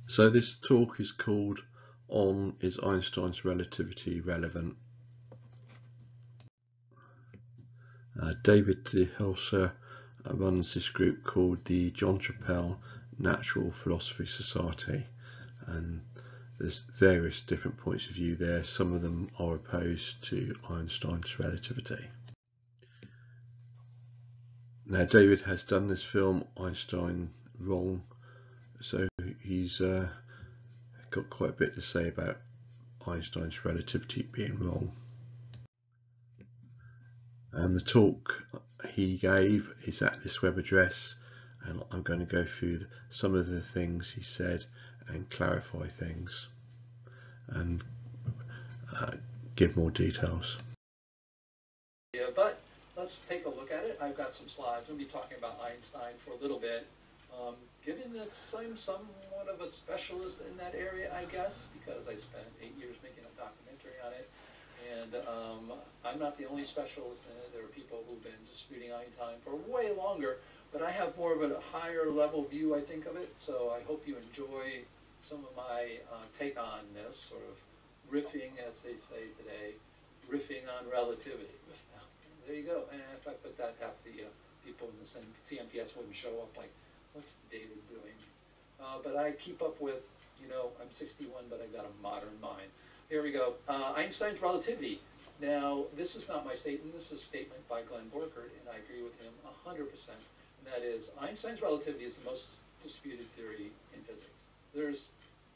So this talk is called Is Einstein's Relativity Relevant? David Borcher runs this group called the John Chappell Natural Philosophy Society, and there's various different points of view there. Some of them are opposed to Einstein's relativity. Now David has done this film Einstein Wrong, so he's got quite a bit to say about Einstein's relativity being wrong. And the talk he gave is at this web address, and I'm going to go through some of the things he said and clarify things and give more details. Yeah, but let's take a look at it. I've got some slides. We'll be talking about Einstein for a little bit. Given that I'm somewhat of a specialist in that area, I guess, because I spent 8 years making a documentary on it, and I'm not the only specialist in it. There are people who've been disputing Einstein for way longer, but I have more of a higher level view, I think, of it, so I hope you enjoy some of my take on this, sort of riffing, as they say today, riffing on relativity. There you go. And if I put that, half the people in the CMPS wouldn't show up like, what's David doing? But I keep up with, I'm 61, but I've got a modern mind. Here we go. Einstein's relativity. Now, this is not my statement. This is a statement by Glenn Borcher, and I agree with him 100%. And that is, Einstein's relativity is the most disputed theory in physics. There's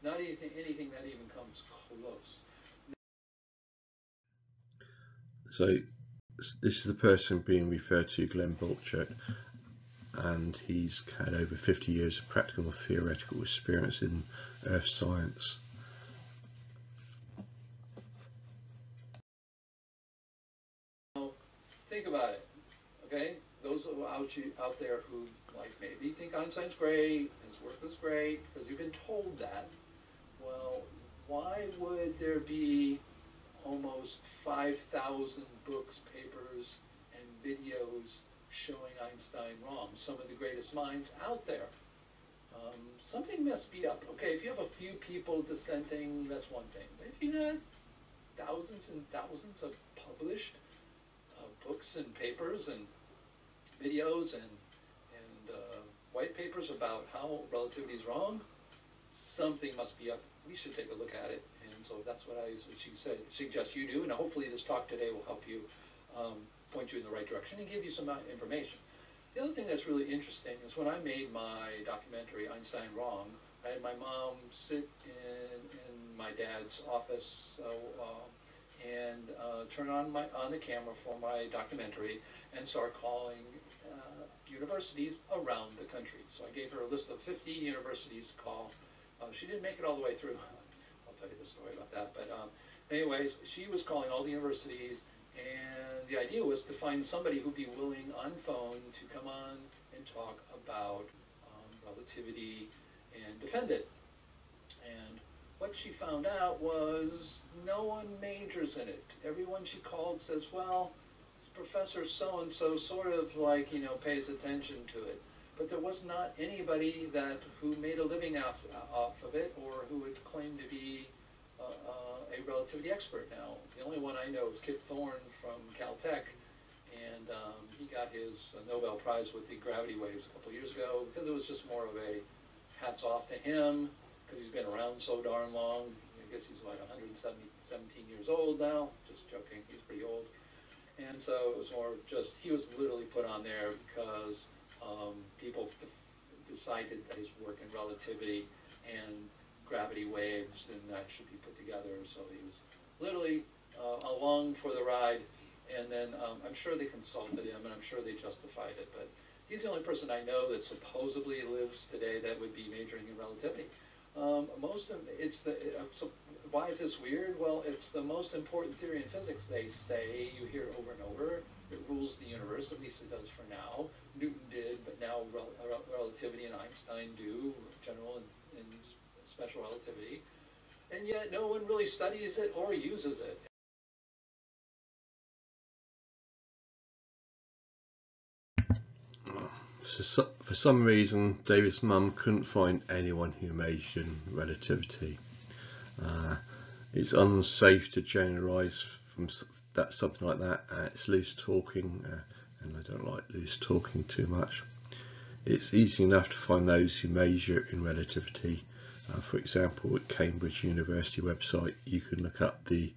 not anything that even comes close. So this is the person being referred to, Glenn Borcher, and he's had over 50 years of practical and theoretical experience in earth science. Think about it, okay? Those out there who, like, maybe think Einstein's great, his work is great, because you've been told that. Well, why would there be almost 5,000 books, papers, and videos showing Einstein wrong? Some of the greatest minds out there. Something must be up. Okay, if you have a few people dissenting, that's one thing. But if you had thousands and thousands of published books and papers and videos and white papers about how relativity is wrong, something must be up. We should take a look at it, and so that's what I suggest you do, and hopefully this talk today will help you point you in the right direction and give you some information. The other thing that's really interesting is when I made my documentary, Einstein Wrong, I had my mom sit in my dad's office and turn on the camera for my documentary and start calling universities around the country. So I gave her a list of 50 universities to call. She didn't make it all the way through. I'll tell you the story about that. But anyways, she was calling all the universities, and the idea was to find somebody who'd be willing on phone to come on and talk about relativity and defend it. And what she found out was no one majors in it. Everyone she called says, well, Professor so-and-so sort of like, pays attention to it. But there was not anybody who made a living off of it or who would claim to be a relativity expert. Now, the only one I know is Kip Thorne from Caltech, and he got his Nobel Prize with the gravity waves a couple years ago because it was just more of a hats off to him because he's been around so darn long. I guess he's like 117 years old now. Just joking, he's pretty old. And so it was more just, he was literally put on there because people decided that his work in relativity and gravity waves and that should be put together. So he was literally along for the ride. And then I'm sure they consulted him and I'm sure they justified it. But he's the only person I know that supposedly lives today that would be majoring in relativity. So why is this weird? Well, it's the most important theory in physics, they say. You hear it over and over. It rules the universe, at least it does for now. Newton did, but now relativity and Einstein do, general and special relativity. And yet no one really studies it or uses it. for some reason, David's mum couldn't find anyone who majored in relativity. It's unsafe to generalise from something like that. It's loose talking, and I don't like loose talking too much. It's easy enough to find those who major in relativity. For example, at Cambridge University website, you can look up the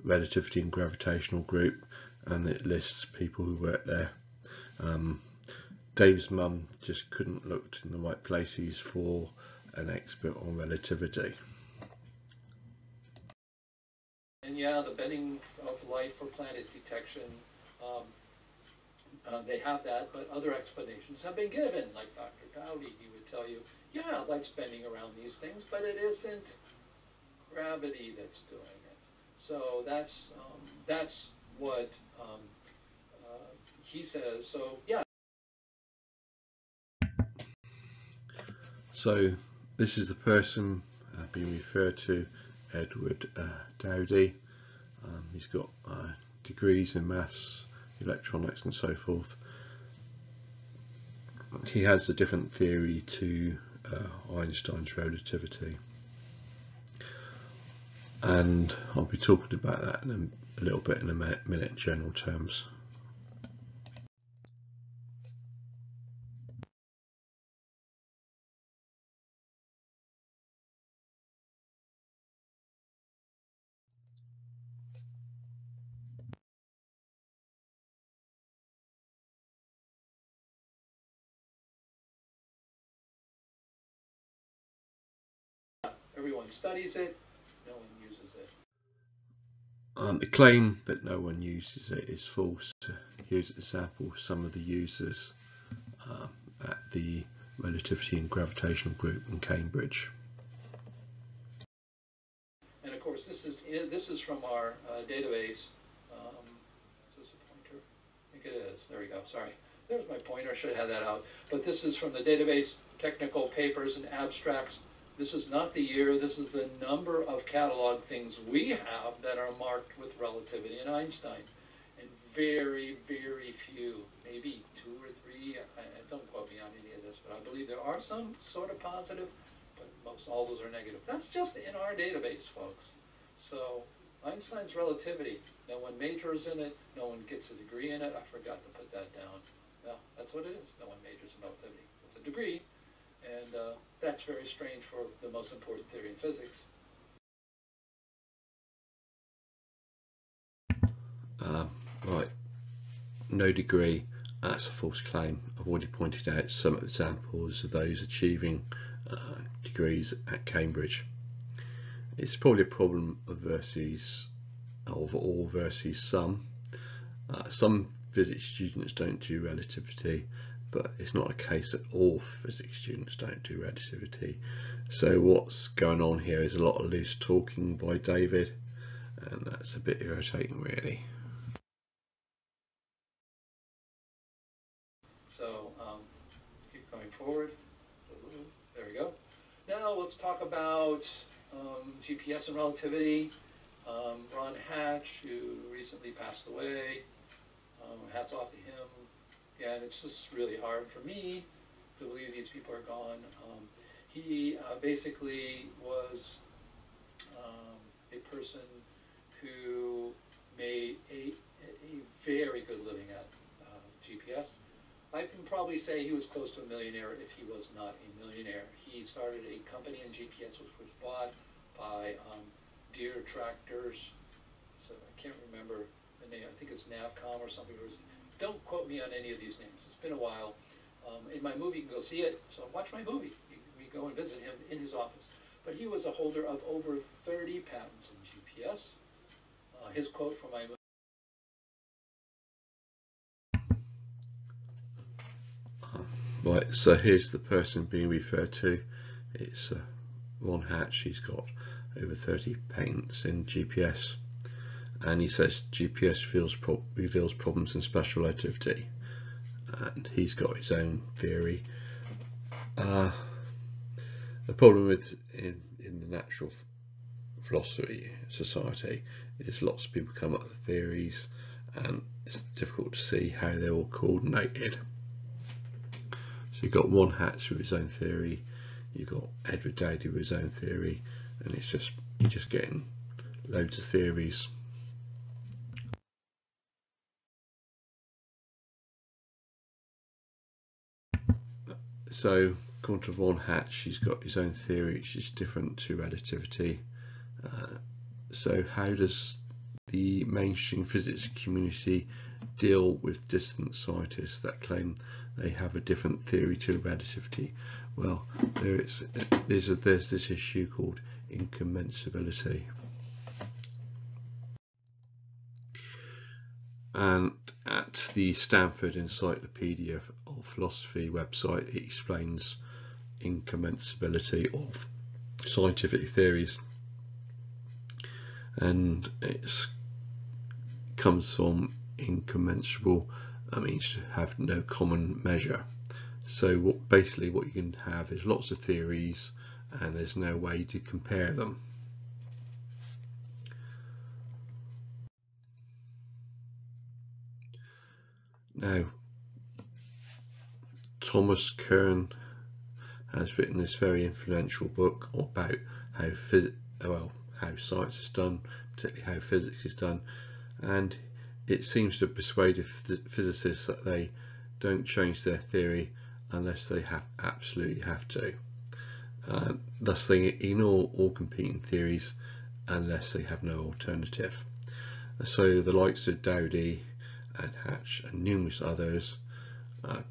relativity and gravitational group, and it lists people who work there. Dave's mum just couldn't look in the right places for an expert on relativity. And yeah, the bending of light for planet detection, they have that, but other explanations have been given, like Dr. Dowdy. He would tell you, yeah, light's bending around these things, but it isn't gravity that's doing it. So that's what he says. So yeah. So this is the person being referred to, Edward Dowdy. He's got degrees in maths, electronics and so forth. He has a different theory to Einstein's relativity, and I'll be talking about that in a little bit in a minute in general terms. Everyone studies it, no one uses it. The claim that no one uses it is false. Here's an example of some of the users at the relativity and gravitational group in Cambridge. And of course, this is from our database. Is this a pointer? I think it is. There we go. Sorry. There's my pointer. I should have had that out. But this is from the database, technical papers and abstracts. This is not the year. This is the number of catalog things we have that are marked with relativity and Einstein. And very, very few, maybe 2 or 3. Don't quote me on any of this, but I believe there are some sort of positive, but most all those are negative. That's just in our database, folks. So Einstein's relativity, no one majors in it, no one gets a degree in it. I forgot to put that down. Well, that's what it is. No one majors in relativity. It's a degree, and that's very strange for the most important theory in physics. Right, no degree, that's a false claim. I've already pointed out some examples of those achieving degrees at Cambridge. It's probably a problem of all versus some. Some physics students don't do relativity, but it's not a case that all physics students don't do relativity. So what's going on here is a lot of loose talking by David, and that's a bit irritating, really. So let's keep going forward. There we go. Now let's talk about GPS and relativity. Ron Hatch, who recently passed away. Hats off to him. Yeah, and it's just really hard for me to believe these people are gone. He basically was a person who made a very good living at GPS. I can probably say he was close to a millionaire if he was not a millionaire. He started a company in GPS which was bought by Theyre tractors. So I can't remember the name. I think it's Navcom or something. Don't quote me on any of these names. It's been a while. In my movie, you can go see it. So watch my movie. We go and visit him in his office. But he was a holder of over 30 patents in GPS. His quote from my movie. Right, so here's the person being referred to. It's Ron Hatch. He's got over 30 patents in GPS, and he says GPS reveals problems in special relativity, and he's got his own theory. The problem with in the natural philosophy society is lots of people come up with theories, and it's difficult to see how they're all coordinated. So you've got one Hatch with his own theory, you've got Edward Dowdy with his own theory, and you're just getting loads of theories. So according to von Hatch, he's got his own theory which is different to relativity. So how does the mainstream physics community deal with distant scientists that claim they have a different theory to relativity? Well, there's this issue called incommensability. And at the Stanford Encyclopedia of Philosophy website, it explains incommensability of scientific theories, and it comes from incommensurable, that means to have no common measure. So basically what you can have is lots of theories and there's no way to compare them. Now, Thomas Kuhn has written this very influential book about how science is done, particularly how physics is done, and it seems to persuade physicists that they don't change their theory unless they absolutely have to. Thus they ignore all competing theories unless they have no alternative. So the likes of Dowdy and Hatch and numerous others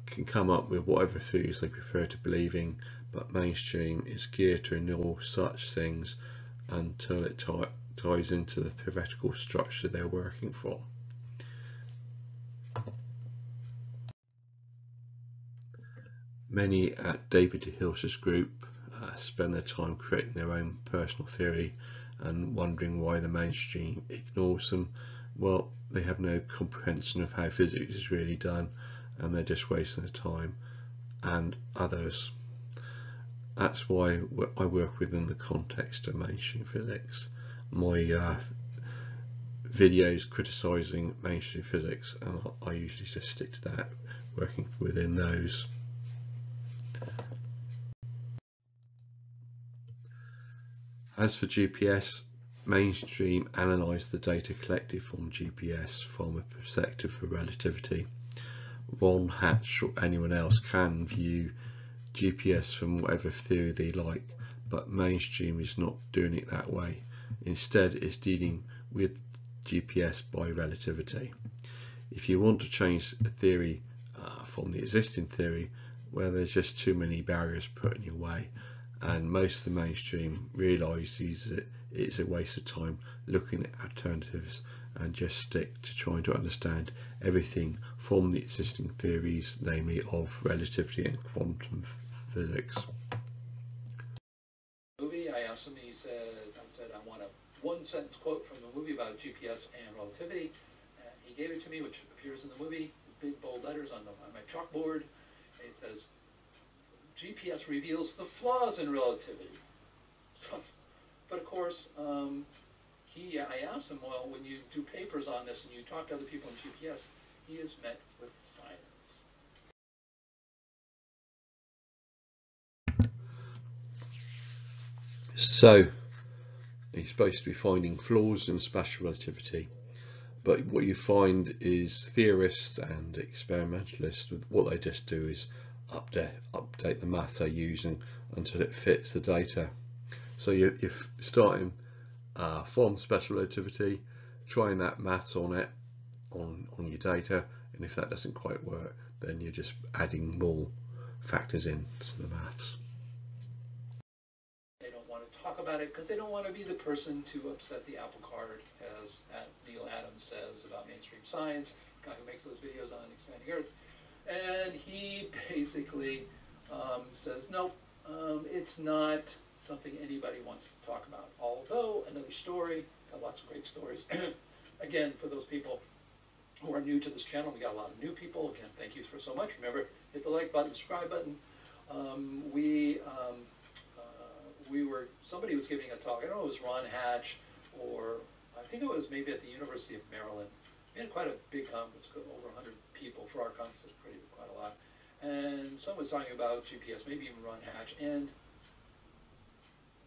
can come up with whatever theories they prefer to believe in, but mainstream is geared to ignore such things until it ties into the theoretical structure they're working from. Many at David Hilsh's group spend their time creating their own personal theory and wondering why the mainstream ignores them. Well, they have no comprehension of how physics is really done, and they're just wasting their time and others. That's why I work within the context of mainstream physics. My videos criticising mainstream physics, and I usually just stick to that, working within those. As for GPS, mainstream analyse the data collected from GPS from a perspective of relativity. Von Hatch or anyone else can view GPS from whatever theory they like, but mainstream is not doing it that way. Instead, it's dealing with GPS by relativity. If you want to change a theory from the existing theory, well, there's just too many barriers put in your way, and most of the mainstream realises that it's a waste of time looking at alternatives and just stick to trying to understand everything from the existing theories, namely of relativity and quantum physics. Movie, I asked him, I said, I want a one-sentence quote from the movie about GPS and relativity. And he gave it to me, which appears in the movie, big bold letters on my chalkboard. And it says, GPS reveals the flaws in relativity. So, but of course, I asked him, well, when you do papers on this and you talk to other people in GPS, he is met with silence. So, he's supposed to be finding flaws in special relativity, but what you find is theorists and experimentalists, what they just do is update the math they're using until it fits the data. So you're starting from special relativity, trying that maths on it, on your data, and if that doesn't quite work, then you're just adding more factors in to the maths. They don't want to talk about it because they don't want to be the person to upset the apple cart, as Neil Adams says about mainstream science, the guy who makes those videos on expanding Earth. And he basically says, no, it's not something anybody wants to talk about. Although, another story, got lots of great stories. Again, for those people who are new to this channel, we got a lot of new people. Again, thank you for so much. Remember, hit the like button, subscribe button. Somebody was giving a talk, I don't know if it was Ron Hatch, or I think it was maybe at the University of Maryland. We had quite a big conference, over 100 people for our conference, quite a lot. and someone was talking about GPS, maybe even Ron Hatch, and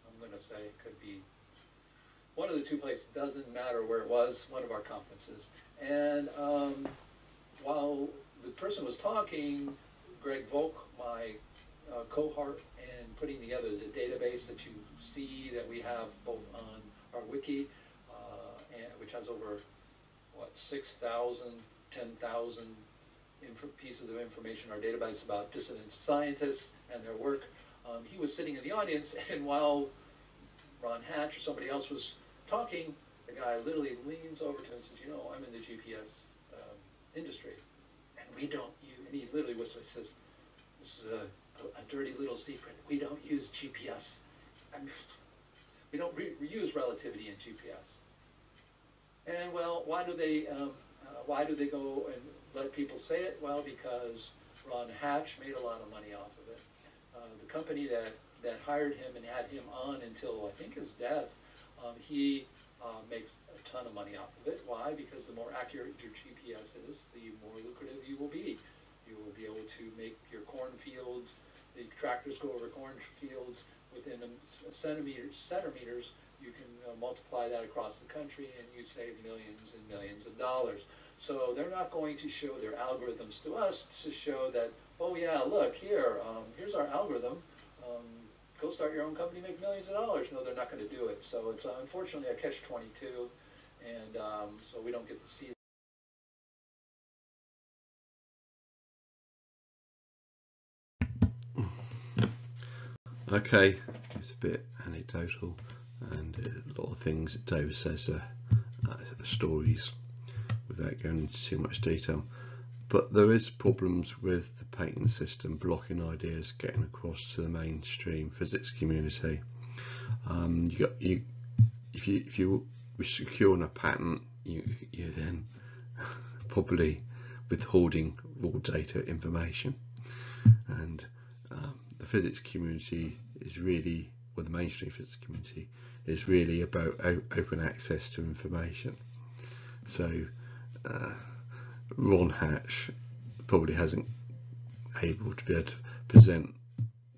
I'm going to say it could be one of the two places, doesn't matter where it was, one of our conferences. And while the person was talking, Greg Volk, my cohort, and putting together the database that you see that we have both on our wiki, which has over, what, 6,000, 10,000 pieces of information in our database about dissident scientists and their work. He was sitting in the audience, and while Ron Hatch or somebody else was talking, the guy literally leans over to him and says, you know, I'm in the GPS industry, and we don't use, and he literally whispers, he says, this is a dirty little secret, we don't use GPS. We don't use relativity in GPS. And well, why do they go and let people say it? Well, because Ron Hatch made a lot of money off of it. The company that hired him and had him on until I think his death, he makes a ton of money off of it. Why? Because the more accurate your GPS is, the more lucrative you will be. You will be able to make your cornfields, the tractors go over cornfields within centimeters. You can multiply that across the country and you save millions and millions of dollars. So they're not going to show their algorithms to us to show that, oh yeah, look, here's our algorithm. Go start your own company, make millions of dollars. No, they're not going to do it. So it's unfortunately a catch-22, and so we don't get to see it. Okay, it's a bit anecdotal, and a lot of things that David says are stories without going into too much detail. But there is problems with the patent system blocking ideas getting across to the mainstream physics community. If you secure a patent, you then probably withholding raw data information, and the physics community is really, or the mainstream physics community is really about open access to information. So Ron Hatch probably hasn't able to be able to present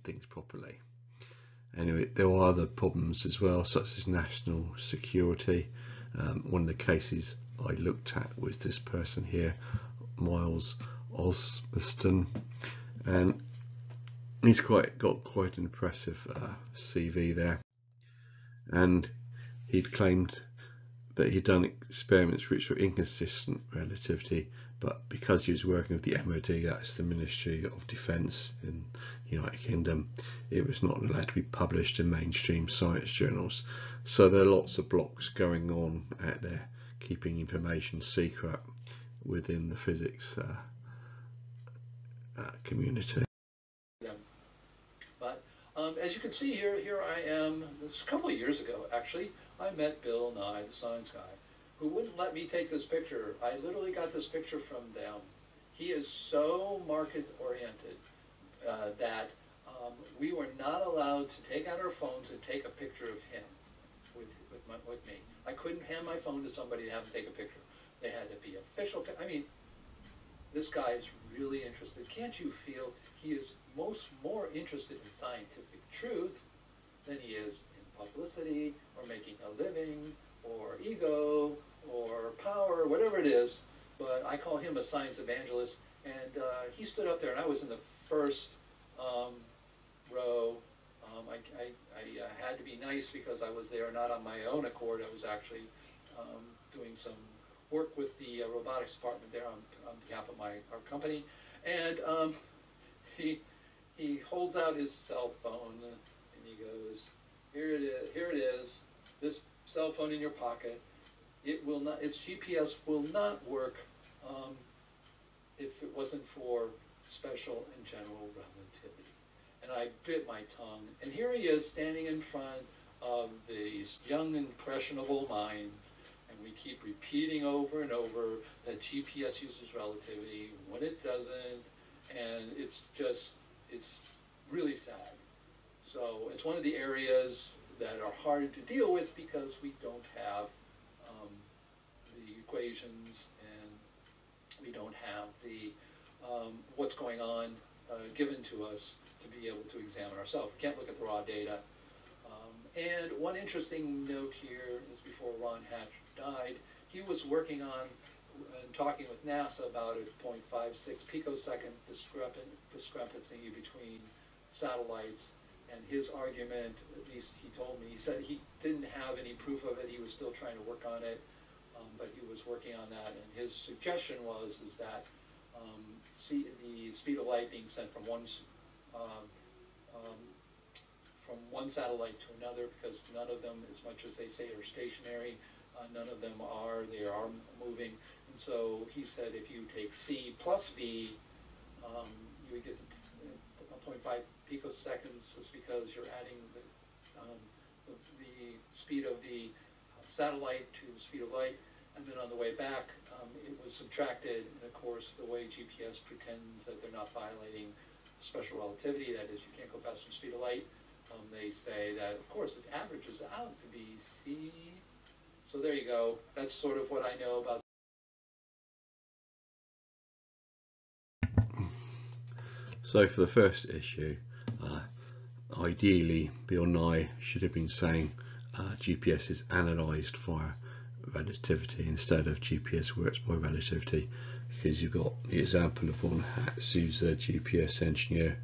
things properly. Anyway, there are other problems as well, such as national security. One of the cases I looked at was this person here, Miles Alston, and he's got quite an impressive CV there, and he'd claimed that he'd done experiments which were inconsistent relativity, but because he was working with the MOD, that's the Ministry of Defence in the United Kingdom, it was not allowed to be published in mainstream science journals. So there are lots of blocks going on out there keeping information secret within the physics community. But as you can see here I am, this a couple of years ago actually, I met Bill Nye, the science guy, who wouldn't let me take this picture. I literally got this picture from them. He is so market oriented that we were not allowed to take out our phones and take a picture of him with me. I couldn't hand my phone to somebody to have them take a picture. They had to be official. I mean, this guy is really interested. Can't you feel he is more interested in scientific truth than he is in publicity or making a living or ego or power, whatever it is. But I call him a science evangelist, and he stood up there, and I was in the first row. I had to be nice because I was there not on my own accord. I was actually doing some work with the robotics department there on behalf of our company, and he holds out his cell phone and he goes, here it is, this cell phone in your pocket. It will not, its GPS will not work if it wasn't for special and general relativity. And I bit my tongue, and here he is standing in front of these young impressionable minds, and we keep repeating over and over that GPS uses relativity when it doesn't, and it's really sad. So it's one of the areas that are hard to deal with because we don't have the equations, and we don't have the what's going on given to us to be able to examine ourselves. We can't look at the raw data. And one interesting note here is before Ron Hatch died, he was working on and talking with NASA about a 0.56 picosecond discrepancy between satellites. And his argument, at least he told me, he said he didn't have any proof of it. He was still trying to work on it, but he was working on that. And his suggestion is that the speed of light being sent from one satellite to another, because none of them, as much as they say, are stationary, none of them are. They are moving. And so he said if you take C plus V, you would get 0.5 picoseconds. It's because you're adding the speed of the satellite to the speed of light, and then on the way back it was subtracted. And of course, the way GPS pretends that they're not violating special relativity, that is, you can't go faster than the speed of light, they say that of course it averages out to be C. So there you go. That's sort of what I know about. So for the first issue, ideally Bill Nye should have been saying GPS is analysed via relativity instead of GPS works by relativity, because you've got the example of Ron Hatch, who's a GPS engineer,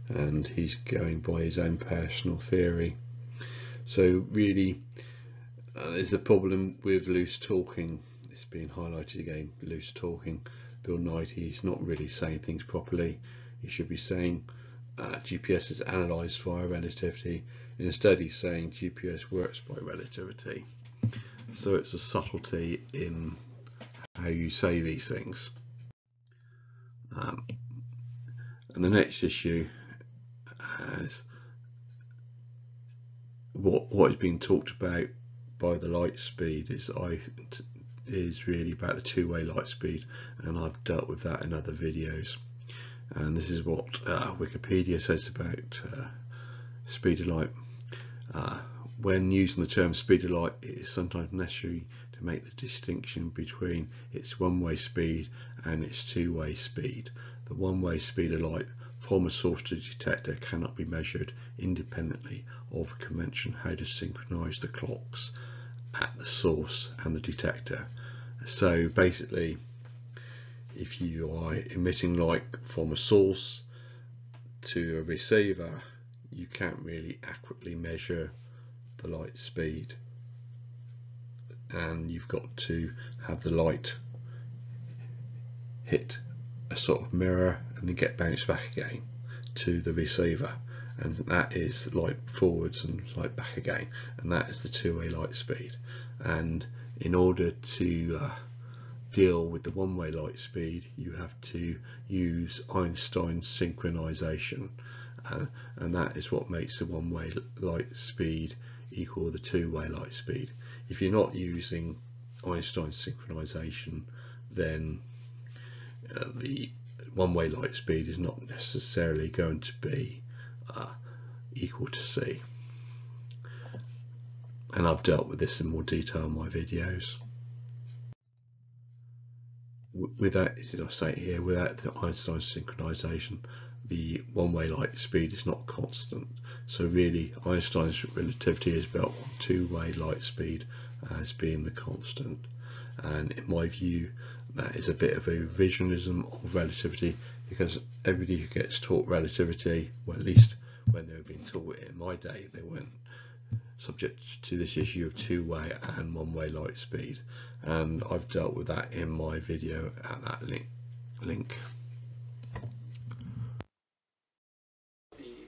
and he's going by his own personal theory. So really there's a problem with loose talking. It's being highlighted again, loose talking. Bill Nye, he's not really saying things properly. He should be saying GPS is analysed via relativity. Instead he's saying GPS works by relativity. So it's a subtlety in how you say these things. And the next issue is what is being talked about by the light speed is really about the two-way light speed, and I've dealt with that in other videos. And this is what Wikipedia says about speed of light. When using the term speed of light, it is sometimes necessary to make the distinction between its one-way speed and its two-way speed. The one-way speed of light from a source to detector cannot be measured independently of a convention how to synchronize the clocks at the source and the detector. So basically, if you are emitting light from a source to a receiver, you can't really accurately measure the light speed, and you've got to have the light hit a sort of mirror and then get bounced back again to the receiver, and that is light forwards and light back again, and that is the two-way light speed. And in order to deal with the one-way light speed, you have to use Einstein's synchronization, and that is what makes the one-way light speed equal the two-way light speed. If you're not using Einstein's synchronization, then the one-way light speed is not necessarily going to be equal to C. And I've dealt with this in more detail in my videos. Without, as I say here, without the Einstein synchronization, the one-way light speed is not constant. So really, Einstein's relativity is built on two-way light speed as being the constant. And in my view, that is a bit of a revisionism of relativity, because everybody who gets taught relativity, well, at least when they were being taught it in my day, they weren't subject to this issue of two-way and one-way light speed, and I've dealt with that in my video at that link. The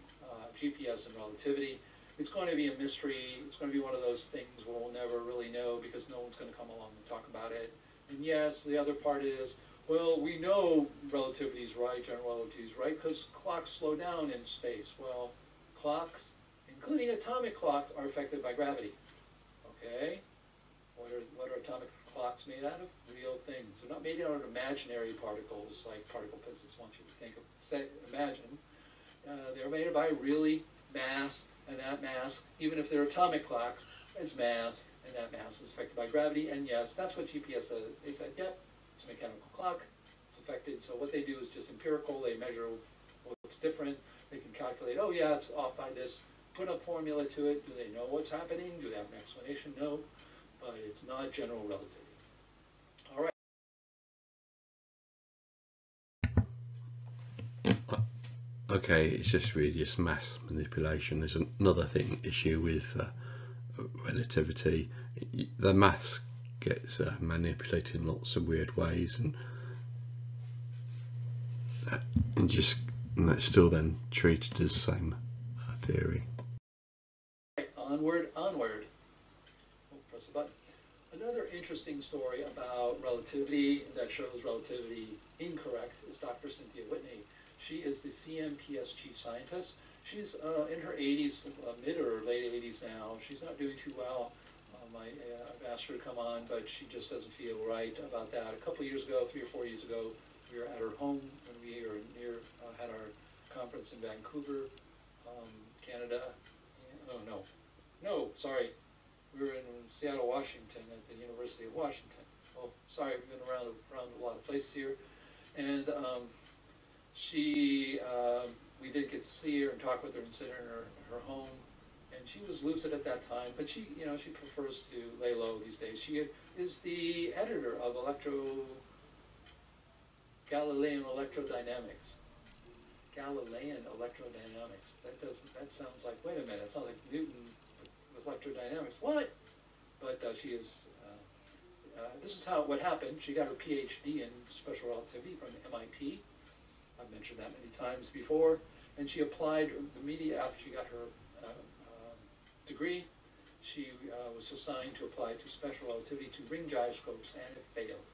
GPS and relativity, it's going to be a mystery. It's going to be one of those things we'll never really know, because no one's going to come along and talk about it. And yes, the other part is, well, we know relativity is right, general relativity is right, because clocks slow down in space. Well, clocks, including atomic clocks, are affected by gravity. Okay? What are atomic clocks made out of? Real things. They're not made out of imaginary particles like particle physics wants you to think of, imagine. They're made by really mass, and that mass, even if they're atomic clocks, is mass, and that mass is affected by gravity. And yes, that's what GPS said. They said, yep, it's a mechanical clock, it's affected. So what they do is just empirical. They measure with it's different. They can calculate, oh yeah, it's off by this, put a formula to it. Do they know what's happening? Do they have an explanation? No, but it's not general relativity. All right. Okay, it's just really just mass manipulation. There's another issue with relativity. The maths gets manipulated in lots of weird ways, and that's still then treated as the same theory. Onward. Oh, press a button. Another interesting story about relativity that shows relativity incorrect is Dr. Cynthia Whitney. She is the CMPS chief scientist. She's in her 80s, mid or late 80s now. She's not doing too well. I've asked her to come on, but she just doesn't feel right about that. A couple of years ago, 3 or 4 years ago, we were at her home when we were had our conference in Vancouver, Canada. Oh, no, sorry. We were in Seattle, Washington, at the University of Washington. Oh, sorry, we've been around a lot of places here. And we did get to see her and talk with her and sit in her home. And she was lucid at that time, but she prefers to lay low these days. She is the editor of Galilean Electrodynamics. That sounds like, wait a minute, it sounds like Newton with electrodynamics. What? But she is, this is what happened. She got her PhD in special relativity from MIT. I've mentioned that many times before. And she applied immediately after she got her degree. She was assigned to apply to special relativity to ring gyroscopes, and it failed.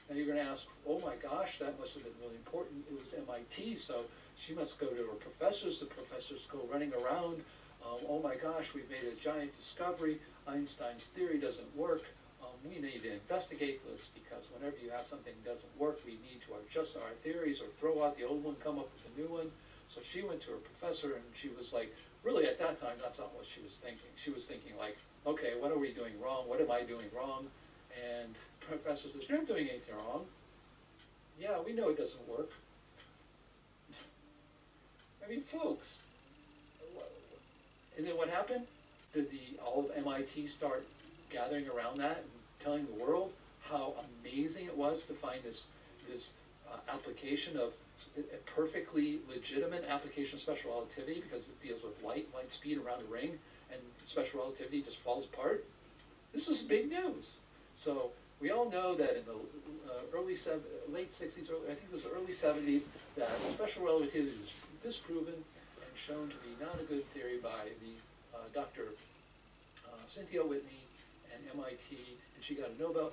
Now you're going to ask, oh my gosh, that must have been really important. It was MIT, so she must go to her professors. The professors go running around. Oh my gosh, we've made a giant discovery. Einstein's theory doesn't work. We need to investigate this, because whenever you have something that doesn't work, we need to adjust our theories or throw out the old one, come up with a new one. So she went to her professor, and she was like, really at that time, that's not what she was thinking. She was thinking like, okay, what are we doing wrong? What am I doing wrong? And the professor says, you're not doing anything wrong. Yeah, we know it doesn't work. I mean, folks. And then what happened? Did all of MIT start gathering around that and telling the world how amazing it was to find this application of a perfectly legitimate application of special relativity, because it deals with light speed around a ring, and special relativity just falls apart? This is big news. So we all know that in the late 60s, I think it was the early 70s, that special relativity was disproven and shown to be not a good theory by the Dr. Cynthia Whitney and MIT, and she got a Nobel.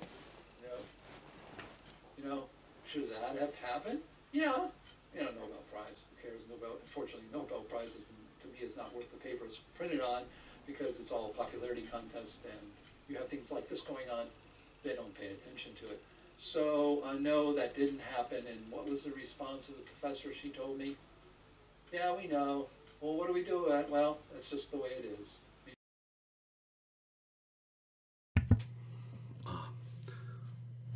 Should that have happened? Yeah. Nobel Prize. Who cares? Unfortunately, Nobel Prize to me is not worth the paper it's printed on, because it's all a popularity contest, and you have things like this going on, they don't pay attention to it. So no, that didn't happen. And what was the response of the professor? She told me, yeah, we know. Well, what do we do with it? Well, that's just the way it is.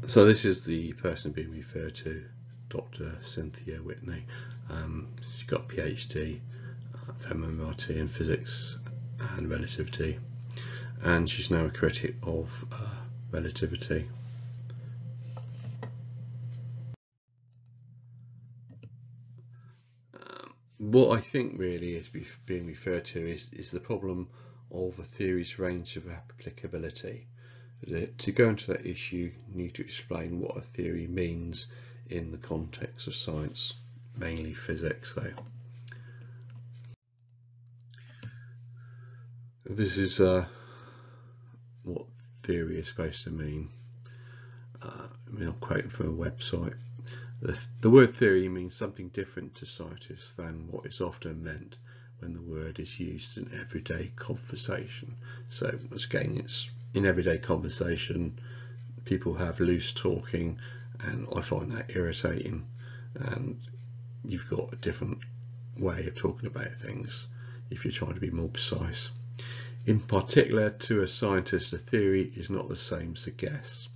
So this is the person being referred to, Dr. Cynthia Whitney. She got a PhD from MIT in physics and relativity, and she's now a critic of relativity. What I think really is being referred to is the problem of a theory's range of applicability. To go into that issue, you need to explain what a theory means in the context of science, mainly physics though. This is what theory is supposed to mean. I'm quoting from a website. The word theory means something different to scientists than what is often meant when the word is used in everyday conversation. So again, it's in everyday conversation, people have loose talking, and I find that irritating. And you've got a different way of talking about things if you're trying to be more precise. In particular, to a scientist, a theory is not the same as a guess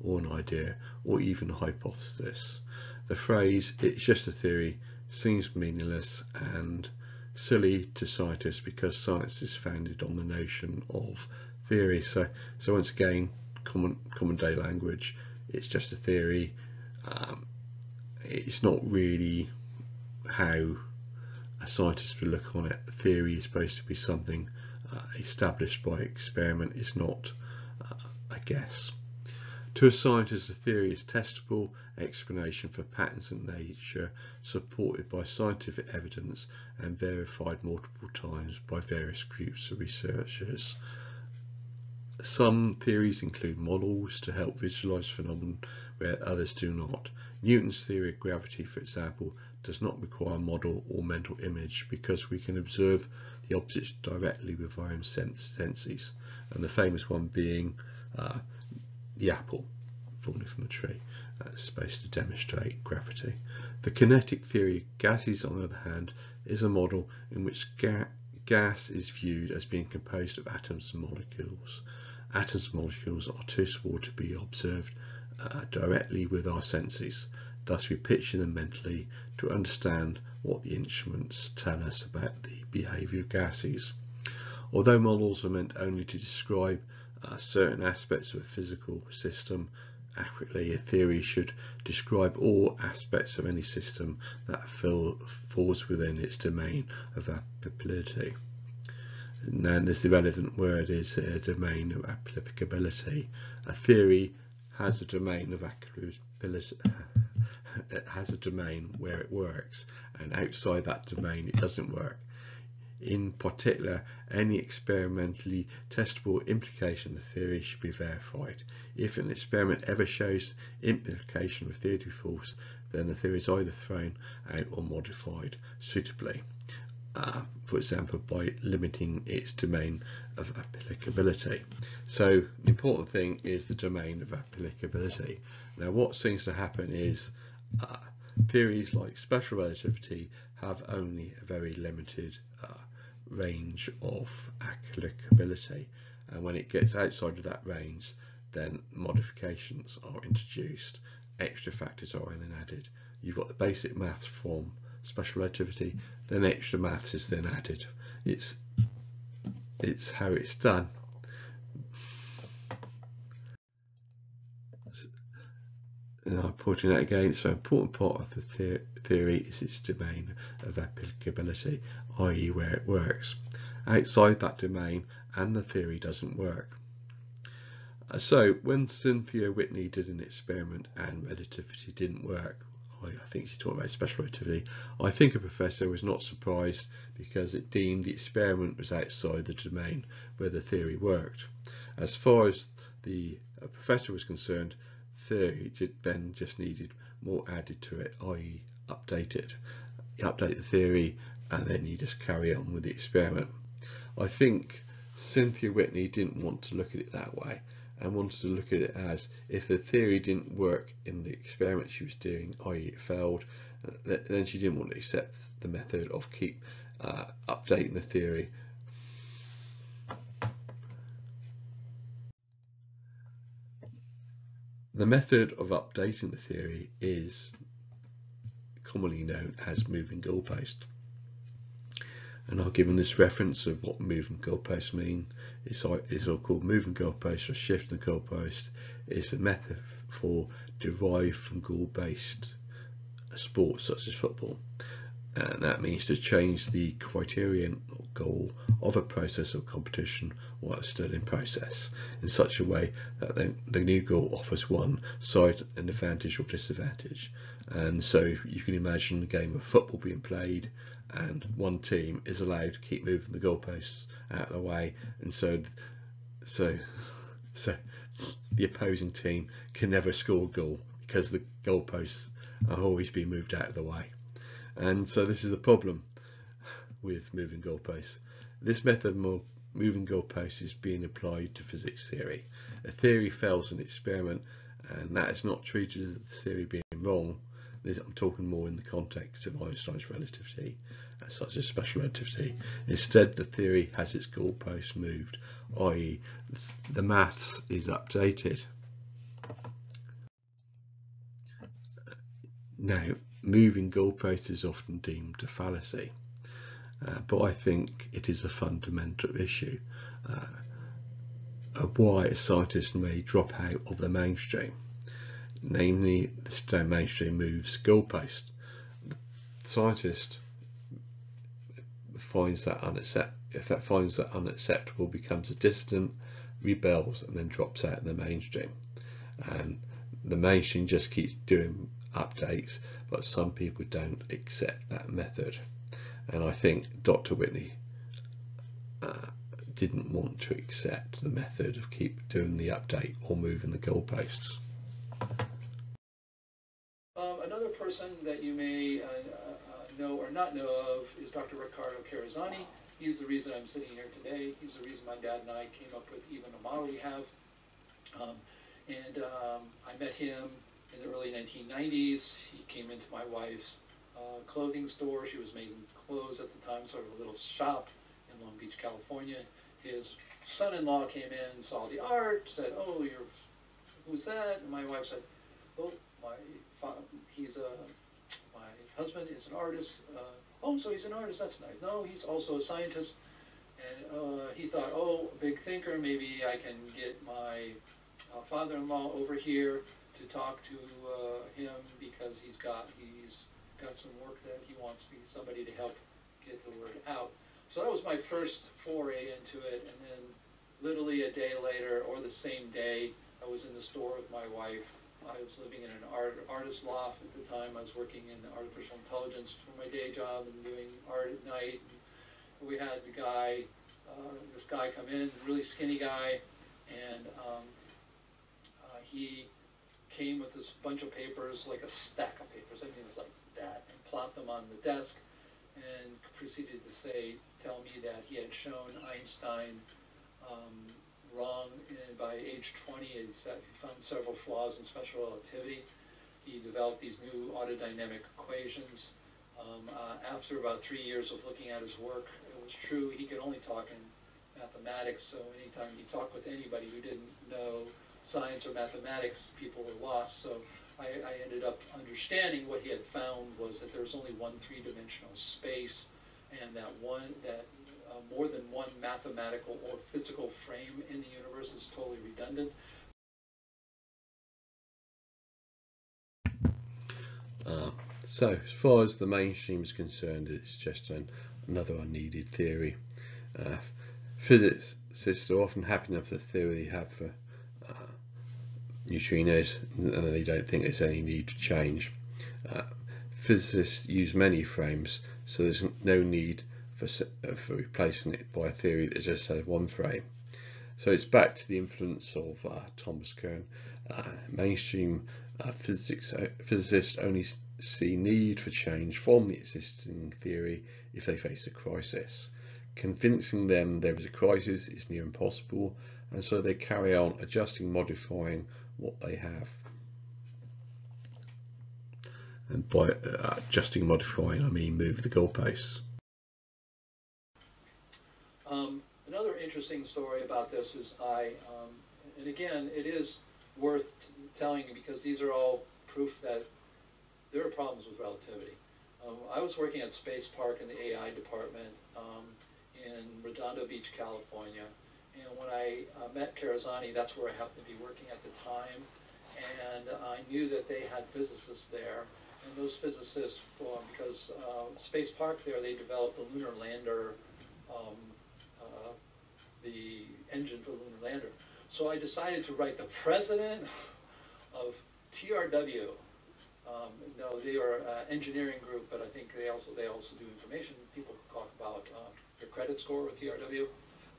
or an idea or even a hypothesis. The phrase "it's just a theory" seems meaningless and silly to scientists because science is founded on the notion of theory. So once again, common day language, it's just a theory. It's not really how a scientist would look on it. A theory is supposed to be something established by experiment. It's not a guess. To a scientist, a theory is testable explanation for patterns in nature, supported by scientific evidence and verified multiple times by various groups of researchers. Some theories include models to help visualize phenomena where others do not. Newton's theory of gravity, for example, does not require a model or mental image because we can observe the objects directly with our own senses, and the famous one being the apple falling from the tree. That's supposed to demonstrate gravity. The kinetic theory of gases, on the other hand, is a model in which gas is viewed as being composed of atoms and molecules. Atoms and molecules are too small to be observed directly with our senses. Thus we picture them mentally to understand what the instruments tell us about the behaviour of gases. Although models are meant only to describe certain aspects of a physical system accurately, a theory should describe all aspects of any system that falls within its domain of applicability. And then the relevant word is a domain of applicability. A theory has a domain of applicability. It has a domain where it works, and outside that domain it doesn't work. In particular, any experimentally testable implication of the theory should be verified. If an experiment ever shows implication of a theory to be false, then the theory is either thrown out or modified suitably. For example, by limiting its domain of applicability. So the important thing is the domain of applicability. Now what seems to happen is theories like special relativity have only a very limited range of applicability, and when it gets outside of that range, then modifications are introduced, extra factors are then added. You've got the basic maths from special relativity, then extra maths is then added. It's how it's done. And I'm pointing that again, so an important part of the theory is its domain of applicability, i.e. where it works. Outside that domain and the theory doesn't work. So when Cynthia Whitney did an experiment and relativity didn't work, I think she's talking about special relativity, I think a professor was not surprised because it deemed the experiment was outside the domain where the theory worked. As far as the professor was concerned, theory then just needed more added to it, i.e. update it. You update the theory and then you just carry on with the experiment. I think Cynthia Whitney didn't want to look at it that way and wanted to look at it as if the theory didn't work in the experiment she was doing, i.e. it failed, then she didn't want to accept the method of keep updating the theory. The method of updating the theory is commonly known as moving goalpost. And I've given this reference of what moving goalposts mean. It's all called moving goalpost or shifting the goalpost. It's a method derived from goal-based sports such as football. And that means to change the criterion or goal of a process or competition while it's still in process in such a way that the new goal offers one side an advantage or disadvantage. And so you can imagine a game of football being played and one team is allowed to keep moving the goalposts out of the way, and so the opposing team can never score a goal because the goalposts are always being moved out of the way. And so this is a problem with moving goalposts. This method of moving goalposts is being applied to physics theory. A theory fails an experiment, and that is not treated as the theory being wrong. I'm talking more in the context of Einstein's relativity, such as special relativity. Instead, the theory has its goalpost moved, i.e. the maths is updated. Now, moving goalposts is often deemed a fallacy, but I think it is a fundamental issue of why a scientist may drop out of the mainstream. Namely, the mainstream moves goalpost. The scientist finds that unacceptable, becomes a dissident, rebels, and then drops out of the mainstream. And the mainstream just keeps doing updates, but some people don't accept that method. And I think Dr. Whitney didn't want to accept the method of keep doing the update or moving the goalposts. Another person that you may know or not know of is Dr. Ricardo Caruso. He's the reason I'm sitting here today. He's the reason my dad and I came up with even a model we have. I met him in the early 1990s. He came into my wife's clothing store. She was making clothes at the time, sort of a little shop in Long Beach, California. His son-in-law came in, saw the art, said, "Oh, who's that?" And my wife said, "Oh, my husband is an artist." "Oh, so he's an artist, that's nice." "No, he's also a scientist." And he thought, "Oh, a big thinker, maybe I can get my father-in-law over here to talk to him because he's got some work that he wants somebody to help get the word out." So that was my first foray into it, and then literally a day later, or the same day, I was in the store with my wife. I was living in an artist loft at the time. I was working in artificial intelligence for my day job and doing art at night. And we had this guy come in, really skinny guy, and he came with this bunch of papers, like a stack of papers, I mean it's like that, and plopped them on the desk and proceeded to tell me that he had shown Einstein wrong by age 20. He found several flaws in special relativity. He developed these new autodynamic equations. After about 3 years of looking at his work, it was true he could only talk in mathematics, so anytime he talked with anybody who didn't know science or mathematics, people were lost. So I ended up understanding what he had found was that there was only one three-dimensional space, and that more than one mathematical or physical frame in the universe is totally redundant. So as far as the mainstream is concerned, it's just another unneeded theory. Physicists are often happy enough with the theory they have for neutrinos, and they don't think there's any need to change. Physicists use many frames, so there's no need for replacing it by a theory that just has one frame. So it's back to the influence of Thomas Kuhn. Mainstream physicists only see need for change from the existing theory if they face a crisis. Convincing them there is a crisis is near impossible, and so they carry on adjusting, modifying what they have. And by adjusting, modifying, I mean move the goalposts. Another interesting story about this is and again, it is worth telling you because these are all proof that there are problems with relativity. I was working at Space Park in the AI department in Redondo Beach, California, and when I met Caruso, that's where I happened to be working at the time, and I knew that they had physicists there, and those physicists, because Space Park there, they developed the lunar lander, the engine for the lunar lander. So I decided to write the president of TRW. No, they are an engineering group, but I think they also do information. People talk about your credit score with TRW.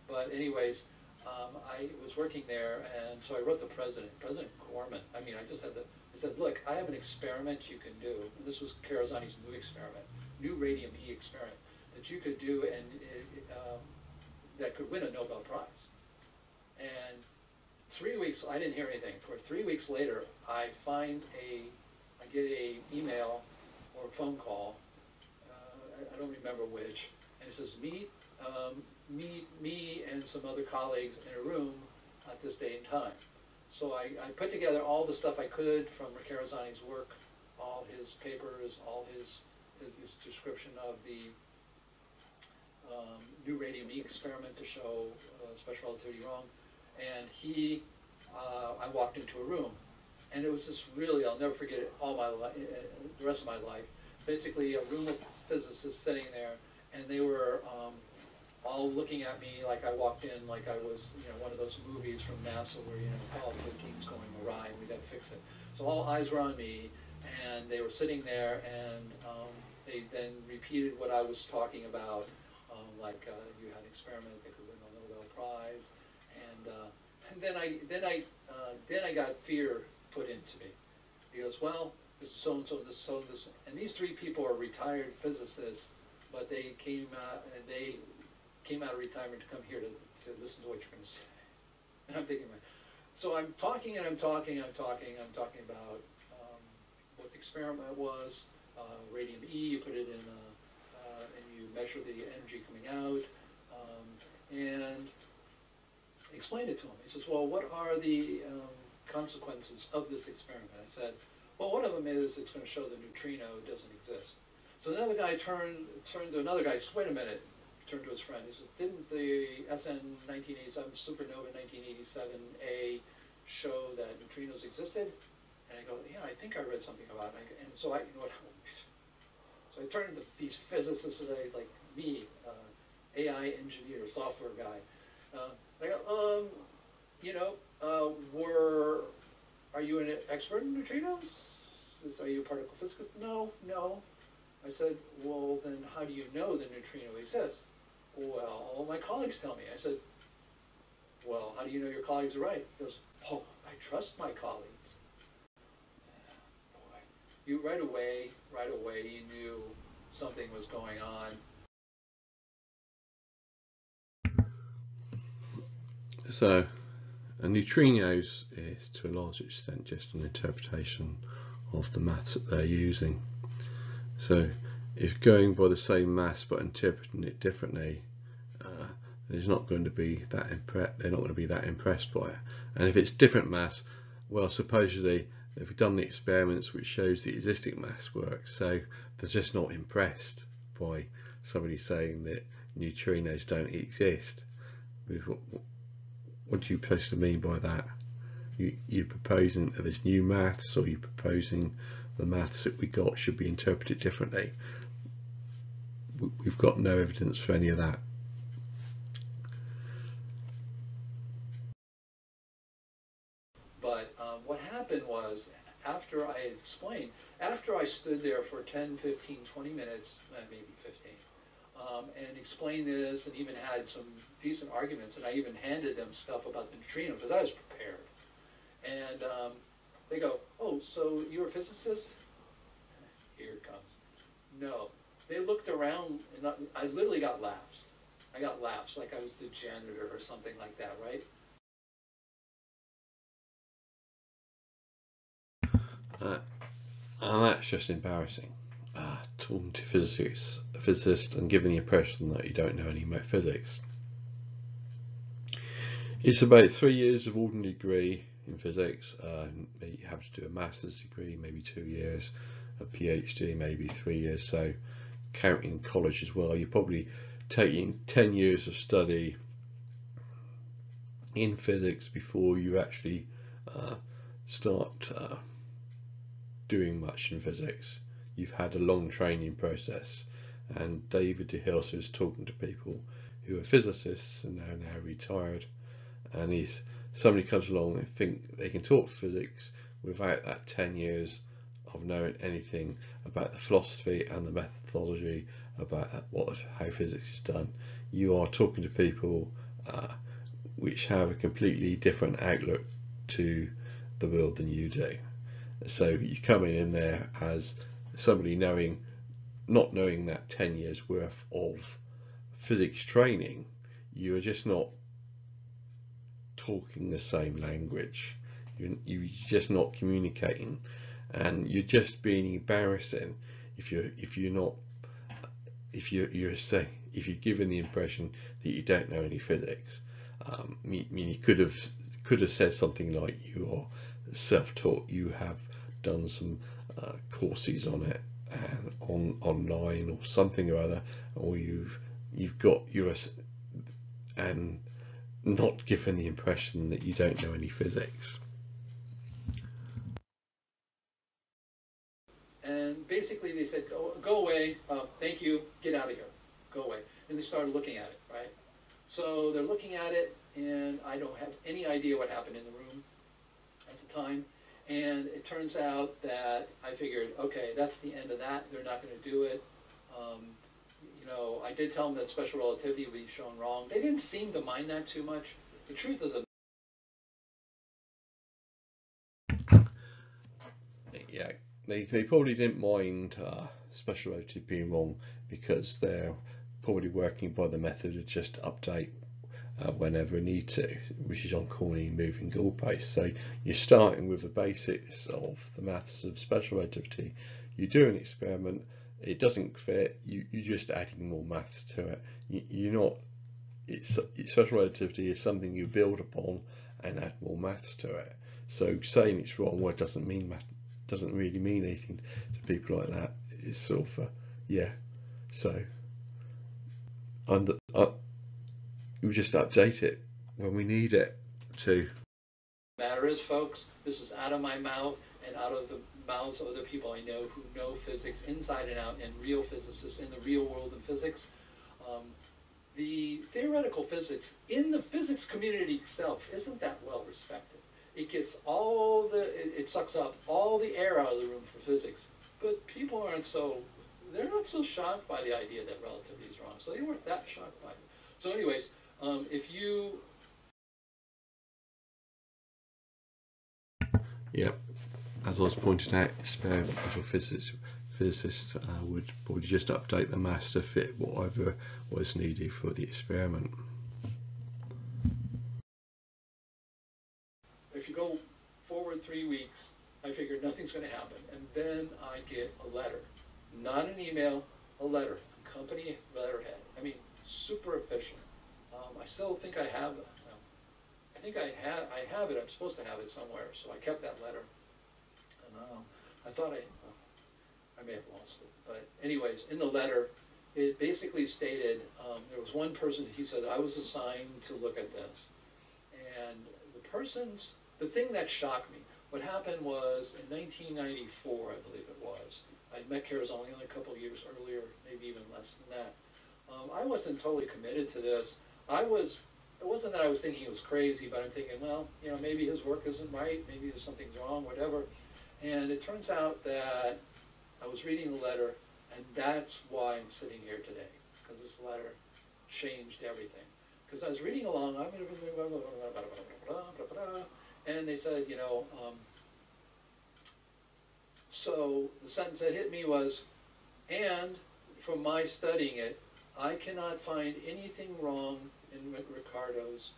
But anyways, I was working there, and so I wrote the President Gorman. I mean, I said, look, I have an experiment you can do. And this was Caruso's new experiment, new radium E experiment that you could do, and that could win a Nobel Prize. And 3 weeks, I didn't hear anything. For 3 weeks later, I get a email or a phone call. I don't remember which, and it says meet me and some other colleagues in a room at this day and time. So I put together all the stuff I could from Caruso's work, all his papers, all his description of the new radium E experiment to show special relativity wrong. And I walked into a room, and it was just really, I'll never forget it all my life, the rest of my life. Basically, a room of physicists sitting there, and they were all looking at me like I walked in like I was, one of those movies from NASA where, all the team's going awry and we got to fix it. So all eyes were on me, and they were sitting there, and they then repeated what I was talking about, like you had an experiment that could win the Nobel Prize, and then I got fear put into me. He goes, well, this is so and so, this is so and this, and these three people are retired physicists, but they came out of retirement to come here to listen to what you're going to say. And I'm thinking, so I'm talking and I'm talking about what the experiment was, radium E, you put it in, and you measure the energy coming out, and explained it to him. He says, well, what are the consequences of this experiment? I said, well, one of them is it's going to show the neutrino doesn't exist. So another guy turned to another guy, said, wait a minute, turned to his friend. He says, didn't the SN 1987 supernova 1987A show that neutrinos existed? And I go, yeah, I think I read something about it. And so I turned to these physicists today, like me, AI engineer, software guy. I go, are you an expert in neutrinos? Are you a particle physicist? No. I said, well, then how do you know the neutrino exists? Well, all my colleagues tell me. I said, well, how do you know your colleagues are right? He goes, oh, I trust my colleagues. Boy, you right away, you knew something was going on. So, a neutrinos is to a large extent just an interpretation of the maths that they're using. So, if going by the same maths but interpreting it differently, there's not going to be that they're not going to be that impressed by it. And if it's different maths, well, supposedly they've done the experiments which shows the existing maths works, so they're just not impressed by somebody saying that neutrinos don't exist. What do you supposed to mean by that? You're proposing that there's new maths, or you're proposing the maths that we got should be interpreted differently? We've got no evidence for any of that. But what happened was, after I had explained, after I stood there for 10, 15, 20 minutes, maybe 15, and explained this, and even had some decent arguments, and I even handed them stuff about the neutrino, because I was prepared. And they go, oh, so you're a physicist? Here it comes. No. They looked around, and I literally got laughs. I got laughs like I was the janitor or something like that, right? And that's just embarrassing. Talking to a physicist and giving the impression that you don't know any about physics. It's about 3 years of ordinary degree in physics. You have to do a master's degree, maybe 2 years, a PhD, maybe 3 years. So counting college as well, you're probably taking 10 years of study in physics before you actually start doing much in physics. You've had a long training process, and David DeHilse is talking to people who are physicists and are now retired, and somebody comes along and think they can talk physics without that 10 years of knowing anything about the philosophy and the methodology about how physics is done. You are talking to people which have a completely different outlook to the world than you do. So you come in there as somebody not knowing that 10 years worth of physics training. You are just not talking the same language. You're just not communicating, and you're just being embarrassing if you're given the impression that you don't know any physics. You could have said something like you are self-taught, you have done some courses on it and online or something or other, or you've got yours, and not given the impression that you don't know any physics. And basically they said, go away, thank you, get out of here, go away. And they started looking at it, right? So they're looking at it, and I don't have any idea what happened in the room at the time. And it turns out that I figured, okay, that's the end of that. They're not going to do it. You know, I did tell them that special relativity would be shown wrong. They didn't seem to mind that too much. The truth of the yeah, they probably didn't mind special relativity being wrong, because they're probably working by the method of just update whenever need to, which is on Corning moving goalposts. So you're starting with the basics of the maths of special relativity. You do an experiment, it doesn't fit, you're just adding more maths to it. You're not, special relativity is something you build upon and add more maths to it. So saying it's wrong, well, it doesn't really mean anything to people like that. It's sort of yeah. So we just update it when we need it to. matter is, folks, this is out of my mouth and out of the mouths of other people I know who know physics inside and out, and real physicists in the real world of physics. The theoretical physics in the physics community itself isn't that well respected. It gets it sucks up all the air out of the room for physics, but people they're not so shocked by the idea that relativity is wrong, so they weren't that shocked by it. So anyways, if you... Yeah, as I was pointing out, experimental physicists would probably just update the mass to fit whatever was needed for the experiment. If you go forward 3 weeks, I figured nothing's going to happen, and then I get a letter, not an email, a letter, a company letterhead. I mean, super official. I still think I have it. I think I have it. I'm supposed to have it somewhere, so I kept that letter. And I thought I may have lost it, but anyways, in the letter, it basically stated there was one person. He said I was assigned to look at this, and the thing that shocked me. What happened was in 1994, I believe it was. I'd met Caruso only a couple of years earlier, maybe even less than that. I wasn't totally committed to this. It wasn't that I was thinking he was crazy, but I'm thinking, well, you know, maybe his work isn't right, maybe there's something's wrong, whatever. And it turns out that I was reading the letter, and that's why I'm sitting here today, because this letter changed everything. Because I was reading along, and they said, you know, so the sentence that hit me was, and from my studying it, I cannot find anything wrong in Ricardo's,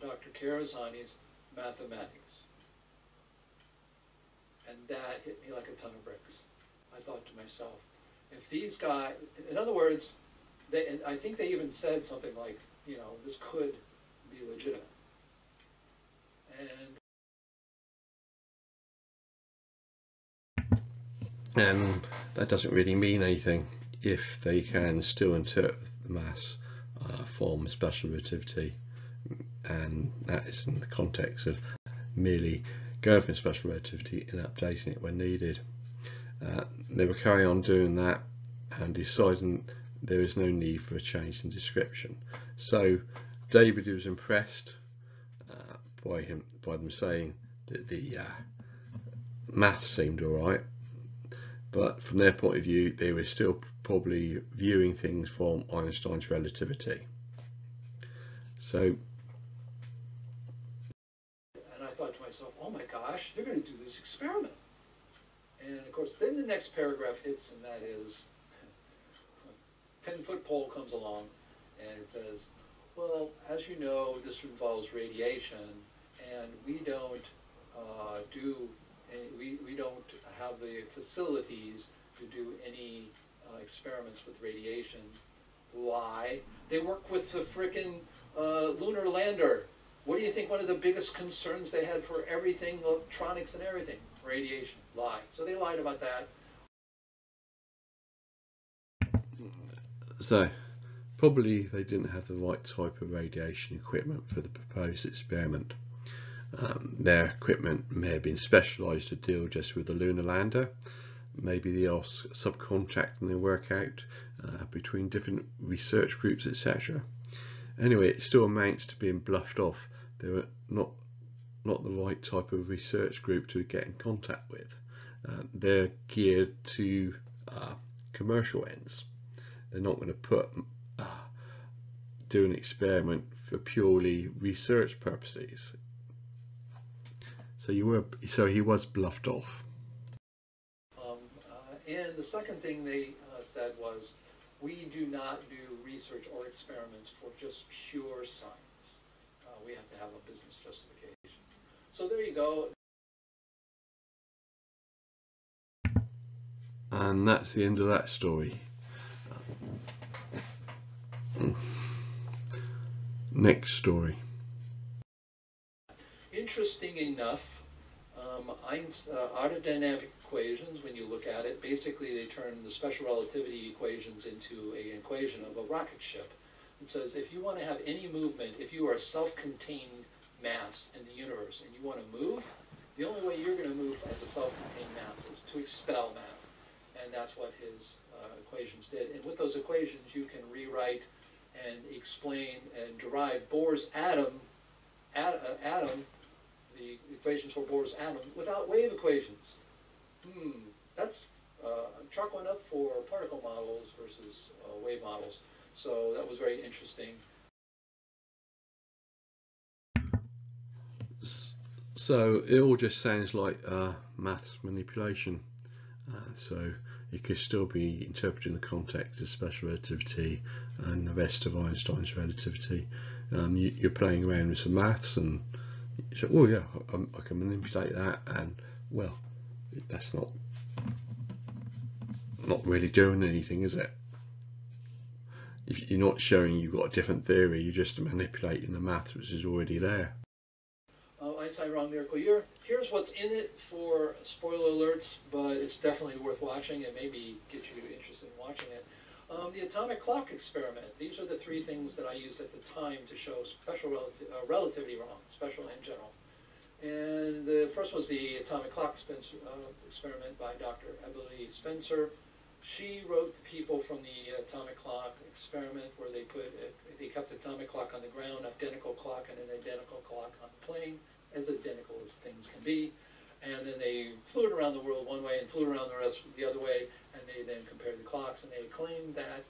Dr. Carusani's mathematics. And that hit me like a ton of bricks. I thought to myself, if these guys, in other words, and I think they even said something like, you know, this could be legitimate. And that doesn't really mean anything if they can still interpret the mass from special relativity, and that is in the context of merely going from special relativity and updating it when needed. They will carry on doing that and deciding there is no need for a change in description. So David was impressed by them saying that the maths seemed alright, but from their point of view they were still probably viewing things from Einstein's relativity. So, and I thought to myself, oh my gosh, they're going to do this experiment. And of course, then the next paragraph hits, and that is, 10-foot pole comes along, and it says, well, as you know, this involves radiation, and we don't we don't have the facilities to do any experiments with radiation. Why? They work with the frickin' lunar lander. What do you think one of the biggest concerns they had for everything, electronics and everything? radiation, lie. So they lied about that. So probably they didn't have the right type of radiation equipment for the proposed experiment. Their equipment may have been specialised to deal just with the lunar lander. Maybe they are subcontracting their work out between different research groups, etc. Anyway, it still amounts to being bluffed off. They were not the right type of research group to get in contact with. They're geared to commercial ends. They're not going to do an experiment for purely research purposes. So he was bluffed off. And the second thing they said was, we do not do research or experiments for just pure science. We have to have a business justification. So there you go. And that's the end of that story. Next story. Interesting enough, autodynamic equations, when you look at it, basically they turn the special relativity equations into an equation of a rocket ship. It says if you want to have any movement, if you are a self-contained mass in the universe and you want to move, the only way you're going to move as a self-contained mass is to expel mass. And that's what his equations did. And with those equations, you can rewrite and explain and derive Bohr's atom, the equations for Bohr's atom, without wave equations. That's chalk one up for particle models versus wave models. So that was very interesting. So it all just sounds like maths manipulation. So it could still be interpreted in the context of special relativity and the rest of Einstein's relativity. You're playing around with some maths and you say, oh yeah, I can manipulate that, and well, that's not really doing anything, is it? If you're not showing you've got a different theory, you're just manipulating the maths which is already there. Einstein Wrong Miracle Year. Here's what's in it for spoiler alerts, but it's definitely worth watching and maybe get you interested in watching it. The atomic clock experiment. These are the three things that I used at the time to show special relativity wrong, special and general. And the first was the atomic clock experiment by Dr. Emily Spencer. She wrote the people from the atomic clock experiment where they kept the atomic clock on the ground, identical clock, and an identical clock on the plane, as identical as things can be. And then they flew it around the world one way and flew around the rest the other way, and they then compared the clocks, and they claimed that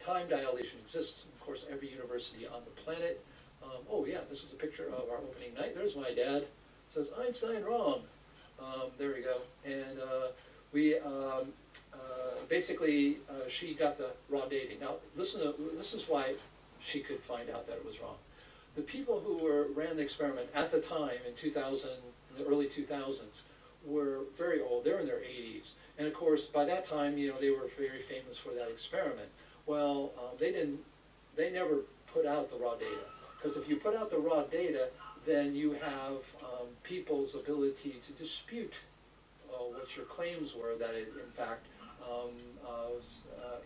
time dilation exists. Of course, every university on the planet. Oh yeah, this is a picture of our opening night. There's my dad. It says Einstein wrong. There we go. And basically she got the raw dating. Now this is why she could find out that it was wrong. The people who ran the experiment at the time in 2000, in the early 2000s, were very old. They're in their 80s, and of course by that time, you know, they were very famous for that experiment. Well, they never put out the raw data, because if you put out the raw data, then you have people's ability to dispute what your claims were, that it in fact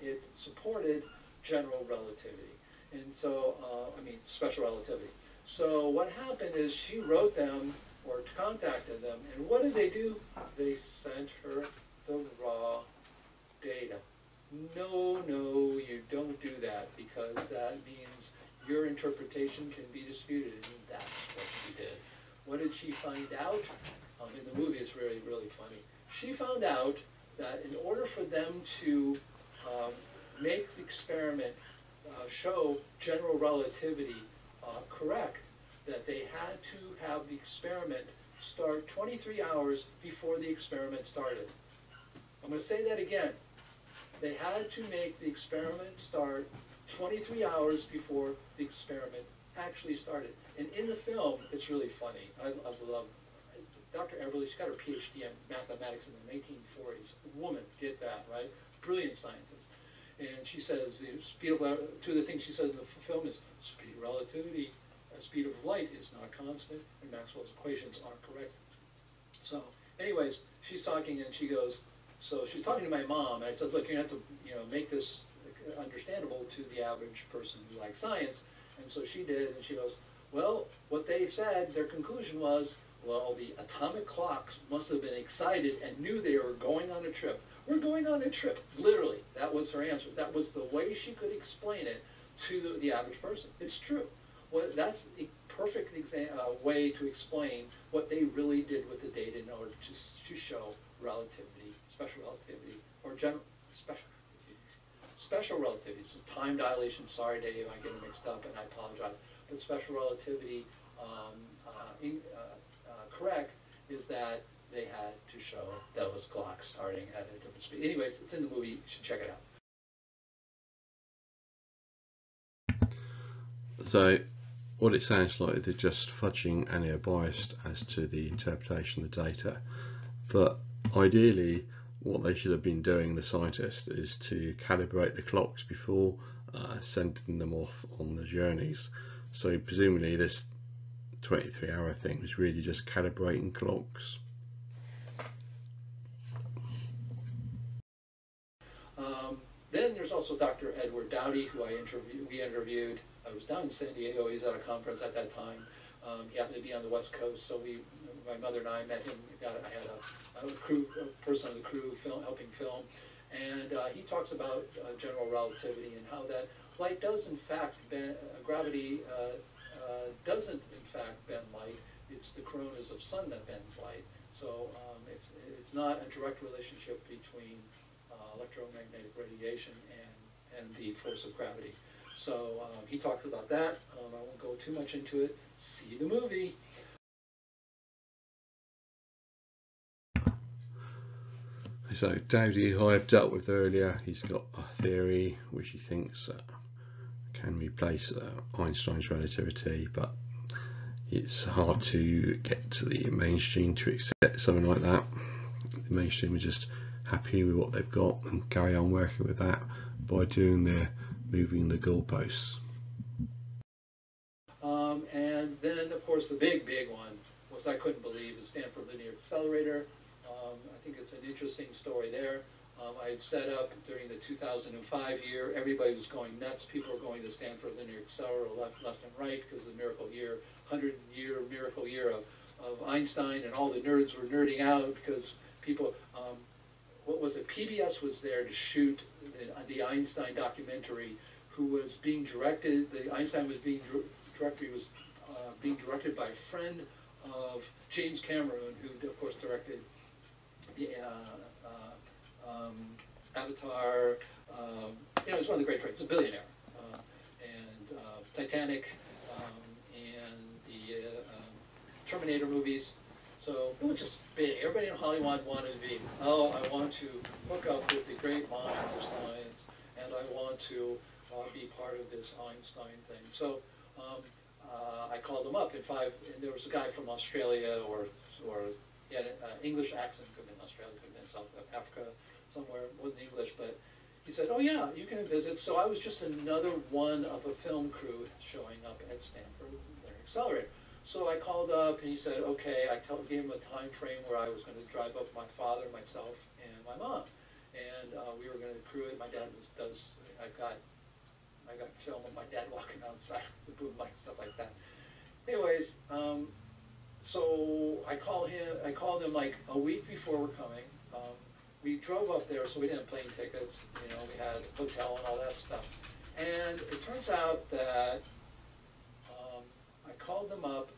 it supported general relativity. And so, special relativity. So what happened is she wrote them or contacted them, and what did they do? They sent her the raw data. No, you don't do that, because that means your interpretation can be disputed, and that's what she did. What did she find out? In the movie, it's really, really funny. She found out that in order for them to make the experiment show general relativity correct, that they had to have the experiment start 23 hours before the experiment started. I'm going to say that again. They had to make the experiment start 23 hours before the experiment actually started. And in the film, it's really funny. I love Dr. Everly. She got her PhD in mathematics in the 1940s. A woman, get that, right? Brilliant scientist. And she says, two of the things she says in the film is, speed of relativity, speed of light is not constant, and Maxwell's equations aren't correct. So Anyways, she's talking and she goes, so she's talking to my mom, and I said, look, you're going to have to, make this understandable to the average person who likes science. And so she did, and she goes, well, what they said, their conclusion was, well, the atomic clocks must have been excited and knew they were going on a trip. We're going on a trip, literally. That was her answer. That was the way she could explain it to the average person. It's true. Well, that's a perfect way to explain what they really did with the data in order to show relativity, special relativity, or special relativity. This is time dilation. Sorry, Dave, I get it mixed up, and I apologize. But special relativity, correct, is that they had to show those clocks starting at a different speed. Anyways, it's in the movie. You should check it out. So what it sounds like, they're just fudging and they're biased as to the interpretation of the data. But ideally, what they should have been doing, the scientists, is to calibrate the clocks before sending them off on the journeys. So presumably this 23-hour thing was really just calibrating clocks. Then there's also Dr. Edward Dowdy, who we interviewed. I was down in San Diego. He's at a conference at that time. He happened to be on the West Coast, so my mother and I met him. I had a person on the crew helping film, and he talks about general relativity and how that light does in fact bend, gravity doesn't in fact bend light. It's the coronas of sun that bends light. So it's not a direct relationship between electromagnetic radiation and the force of gravity. So he talks about that. I won't go too much into it. See the movie. So Dowdy, who I've dealt with earlier, he's got a theory which he thinks can replace Einstein's relativity, but it's hard to get to the mainstream to accept something like that. The mainstream are just happy with what they've got and carry on working with that by doing their moving the goalposts. And then, of course, the big one was, I couldn't believe, the Stanford Linear Accelerator. I think it's an interesting story there. I had set up during the 2005 year, everybody was going nuts. People were going to Stanford Linear Accelerator left and right because of the miracle year, 100-year miracle year of Einstein, and all the nerds were nerding out because people, what was it, PBS was there to shoot the Einstein documentary, who was being directed, the Einstein was being directed by a friend of James Cameron, who of course directed the Avatar, it was one of the great directors, a billionaire, and Titanic, and the Terminator movies. So it was just big. Everybody in Hollywood wanted to be, oh, I want to hook up with the great minds of science, and I want to be part of this Einstein thing. So I called them up and there was a guy from Australia, or he had an English accent, could have been Australia, could have been South Africa, somewhere, wasn't English, but he said, oh yeah, you can visit. So I was just another one of a film crew showing up at Stanford Linear Accelerator. So I called up and he said, okay, gave him a time frame where I was going to drive up my father, myself, and my mom. And we were going to crew it. My dad I got film of my dad walking outside the boom mic, stuff like that. Anyways, so I called him like a week before we're coming. We drove up there, so we didn't have plane tickets. We had a hotel and all that stuff. And it turns out that I called them up,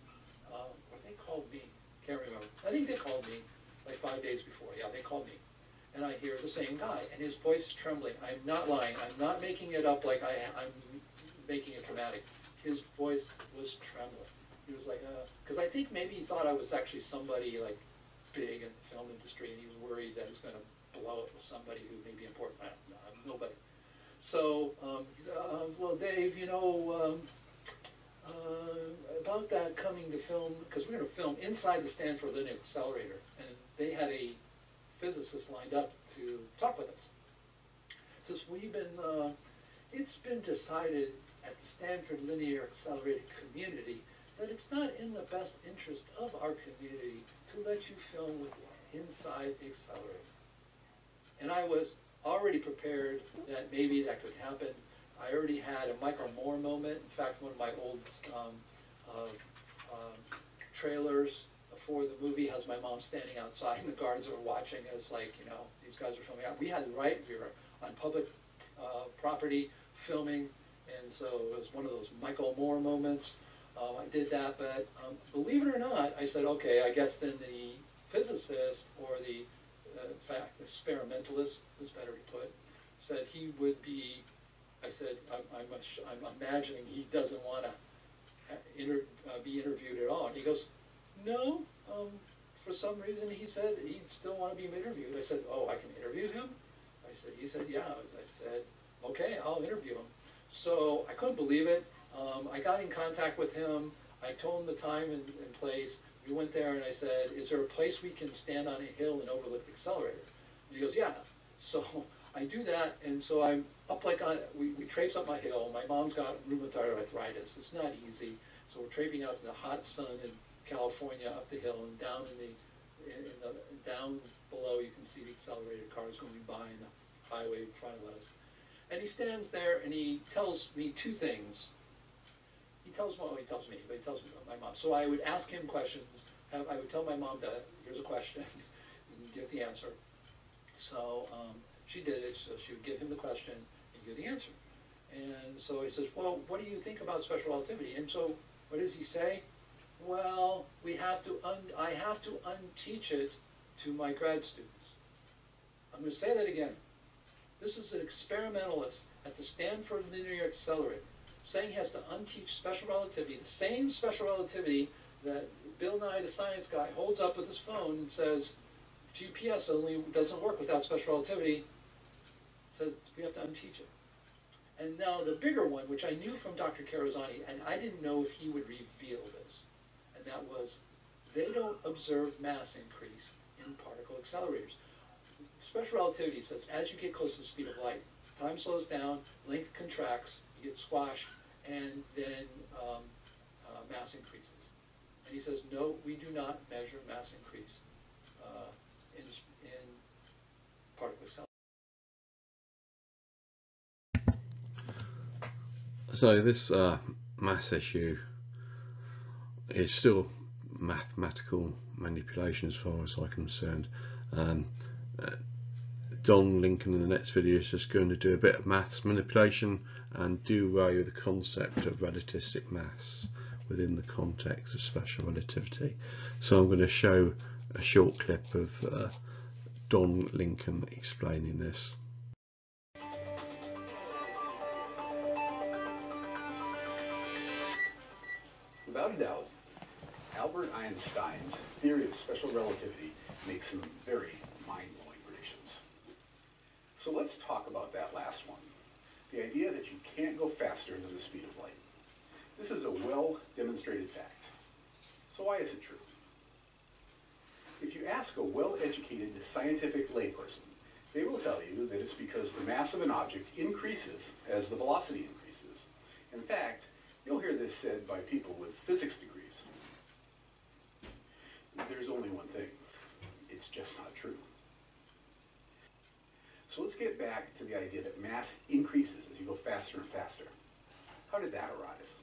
or they called me, can't remember. I think they called me like 5 days before. Yeah, they called me. And I hear the same guy, and his voice is trembling. I'm not lying. I'm not making it up like I'm making it dramatic. His voice was trembling. He was like, because I think maybe he thought I was actually somebody like big in the film industry, and he was worried that he's going to blow it with somebody who may be important. I'm nobody. So, he said, well, Dave, about that coming to film, because we're going to film inside the Stanford Linear Accelerator, and they had a physicist lined up to talk with us. Says, it's been decided at the Stanford Linear Accelerator community that it's not in the best interest of our community to let you film with inside the accelerator. And I was already prepared that maybe that could happen. I already had a Michael Moore moment. In fact, one of my old trailers for the movie has my mom standing outside and the guards are watching us like, you know, these guys are filming out. We were on public property filming, and so it was one of those Michael Moore moments. I did that, but believe it or not, I said, okay, I guess then the physicist, or the, in fact, experimentalist, is better to put, said he would be, I said, I'm imagining he doesn't want to be interviewed at all. And he goes, no, for some reason he said he'd still want to be interviewed. I said, oh, I can interview him? He said, yeah. I said, okay, I'll interview him. So I couldn't believe it. I got in contact with him. I told him the time and place. We went there and I said, is there a place we can stand on a hill and overlook the accelerator? And he goes, yeah. So I do that, and so I'm up like on, we traipse up my hill. My mom's got rheumatoid arthritis. It's not easy. So we're traipsing out in the hot sun in California up the hill, and down down below you can see the accelerator cars going by and the highway in front of us. And he stands there and he tells me two things. He tells me my mom. So I would ask him questions. I would tell my mom that here's a question and give the answer. So she did it. So she would give him the question and give the answer. And so he says, well, what do you think about special relativity? And so what does he say? Well, I have to unteach it to my grad students. I'm going to say that again. This is an experimentalist at the Stanford Linear Accelerator saying he has to unteach special relativity, the same special relativity that Bill Nye, the science guy, holds up with his phone and says, GPS only doesn't work without special relativity. Says we have to unteach it. And now the bigger one, which I knew from Dr. Caruso, and I didn't know if he would reveal this, and that was, they don't observe mass increase in particle accelerators. Special relativity says as you get close to the speed of light, time slows down, length contracts, you get squashed, and then mass increases. And he says, no, we do not measure mass increase in particle accelerators. So this mass issue is still mathematical manipulation as far as I'm concerned. Don Lincoln in the next video is just going to do a bit of maths manipulation and do away with the concept of relativistic mass within the context of special relativity. So I'm going to show a short clip of Don Lincoln explaining this. Without a doubt, Albert Einstein's theory of special relativity makes some very mind-blowing predictions. So let's talk about that last one, the idea that you can't go faster than the speed of light. This is a well-demonstrated fact. So why is it true? If you ask a well-educated scientific layperson, they will tell you that it's because the mass of an object increases as the velocity increases. In fact, you'll hear this said by people with physics degrees. There's only one thing. It's just not true. So let's get back to the idea that mass increases as you go faster and faster. How did that arise?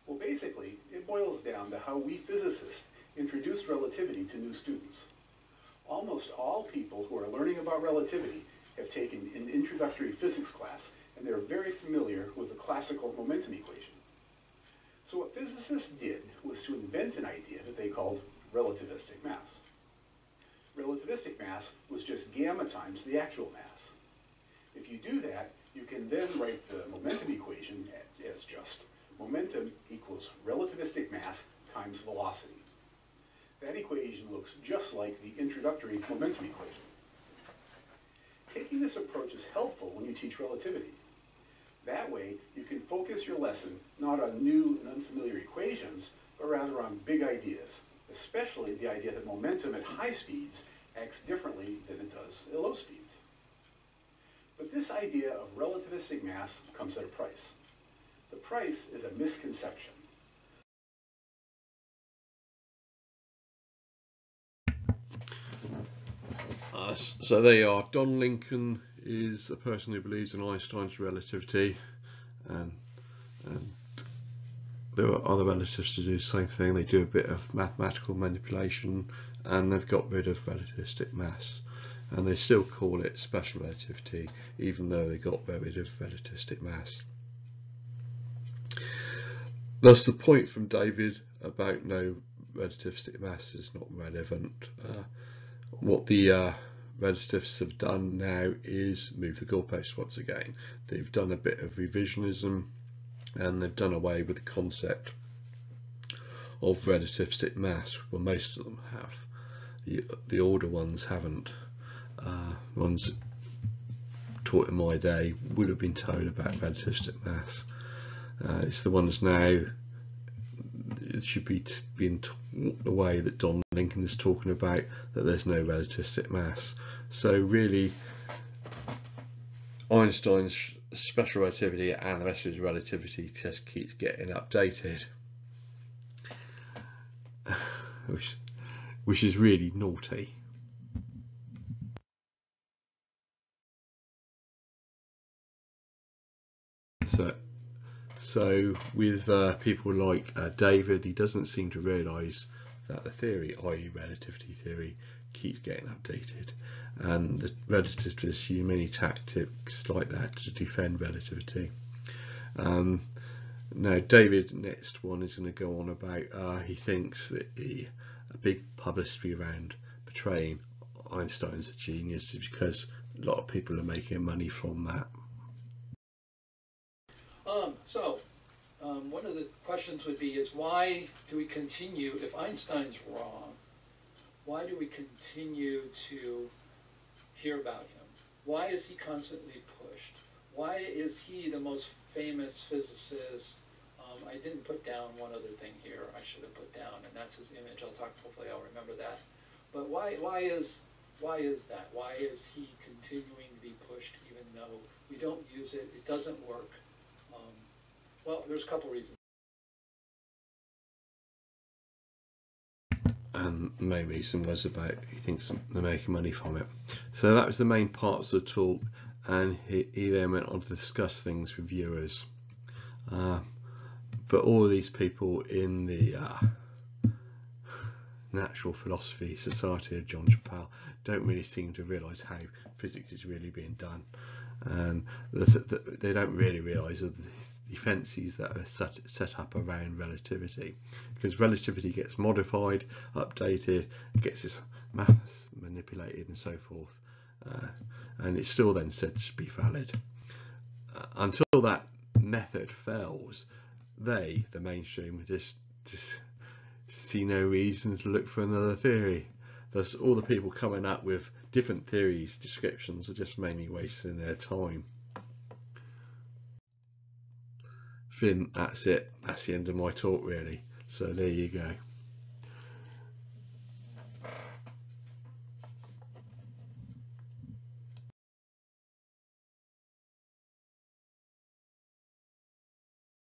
Well, basically, it boils down to how we physicists introduced relativity to new students. Almost all people who are learning about relativity have taken an introductory physics class, and they're very familiar with the classical momentum equation. So what physicists did was to invent an idea that they called relativistic mass. Relativistic mass was just gamma times the actual mass. If you do that, you can then write the momentum equation as just momentum equals relativistic mass times velocity. That equation looks just like the introductory momentum equation. Taking this approach is helpful when you teach relativity. That way, you can focus your lesson not on new and unfamiliar equations, but rather on big ideas, especially the idea that momentum at high speeds acts differently than it does at low speeds. But this idea of relativistic mass comes at a price. The price is a misconception. So there you are. Don Lincoln is a person who believes in Einstein's relativity, and there are other relativists who do the same thing. They do a bit of mathematical manipulation, and they've got rid of relativistic mass, and they still call it special relativity, even though they got rid of relativistic mass. Thus, the point from David about no relativistic mass is not relevant. What the relativists have done now is move the goalposts once again. They've done a bit of revisionism, and they've done away with the concept of relativistic mass. Well, most of them have. The older ones haven't. Ones taught in my day would have been told about relativistic mass. It's the ones now that should be being taught the way that Don Lincoln is talking about, that there's no relativistic mass. So really, Einstein's special relativity and the rest of his relativity just keeps getting updated, which is really naughty. So with people like David, he doesn't seem to realise that the theory, i.e. relativity theory, keeps getting updated, and the relativists use many tactics like that to defend relativity. Now David, next one, is going to go on about he thinks that a big publicity around portraying Einstein as a genius is because a lot of people are making money from that. One of the questions would be is, why do we continue, if Einstein's wrong, why do we continue to hear about him? Why is he constantly pushed? Why is he the most famous physicist? I didn't put down one other thing here I should have put down, and that's his image. Hopefully I'll remember that. But why is that? Why is he continuing to be pushed even though we don't use it, it doesn't work? Well, there's a couple reasons. And the main reason was about he thinks they're making money from it. So that was the main parts of the talk, and he then went on to discuss things with viewers. But all of these people in the Natural Philosophy Society of John Chappell don't really seem to realise how physics is really being done, and they don't really realise the defences that are set up around relativity, because relativity gets modified, updated, it gets its maths manipulated and so forth, and it's still then said to be valid. Until that method fails, the mainstream, just see no reason to look for another theory. Thus, all the people coming up with different theories, descriptions, are just mainly wasting their time. Finn, that's it. That's the end of my talk, really. So there you go.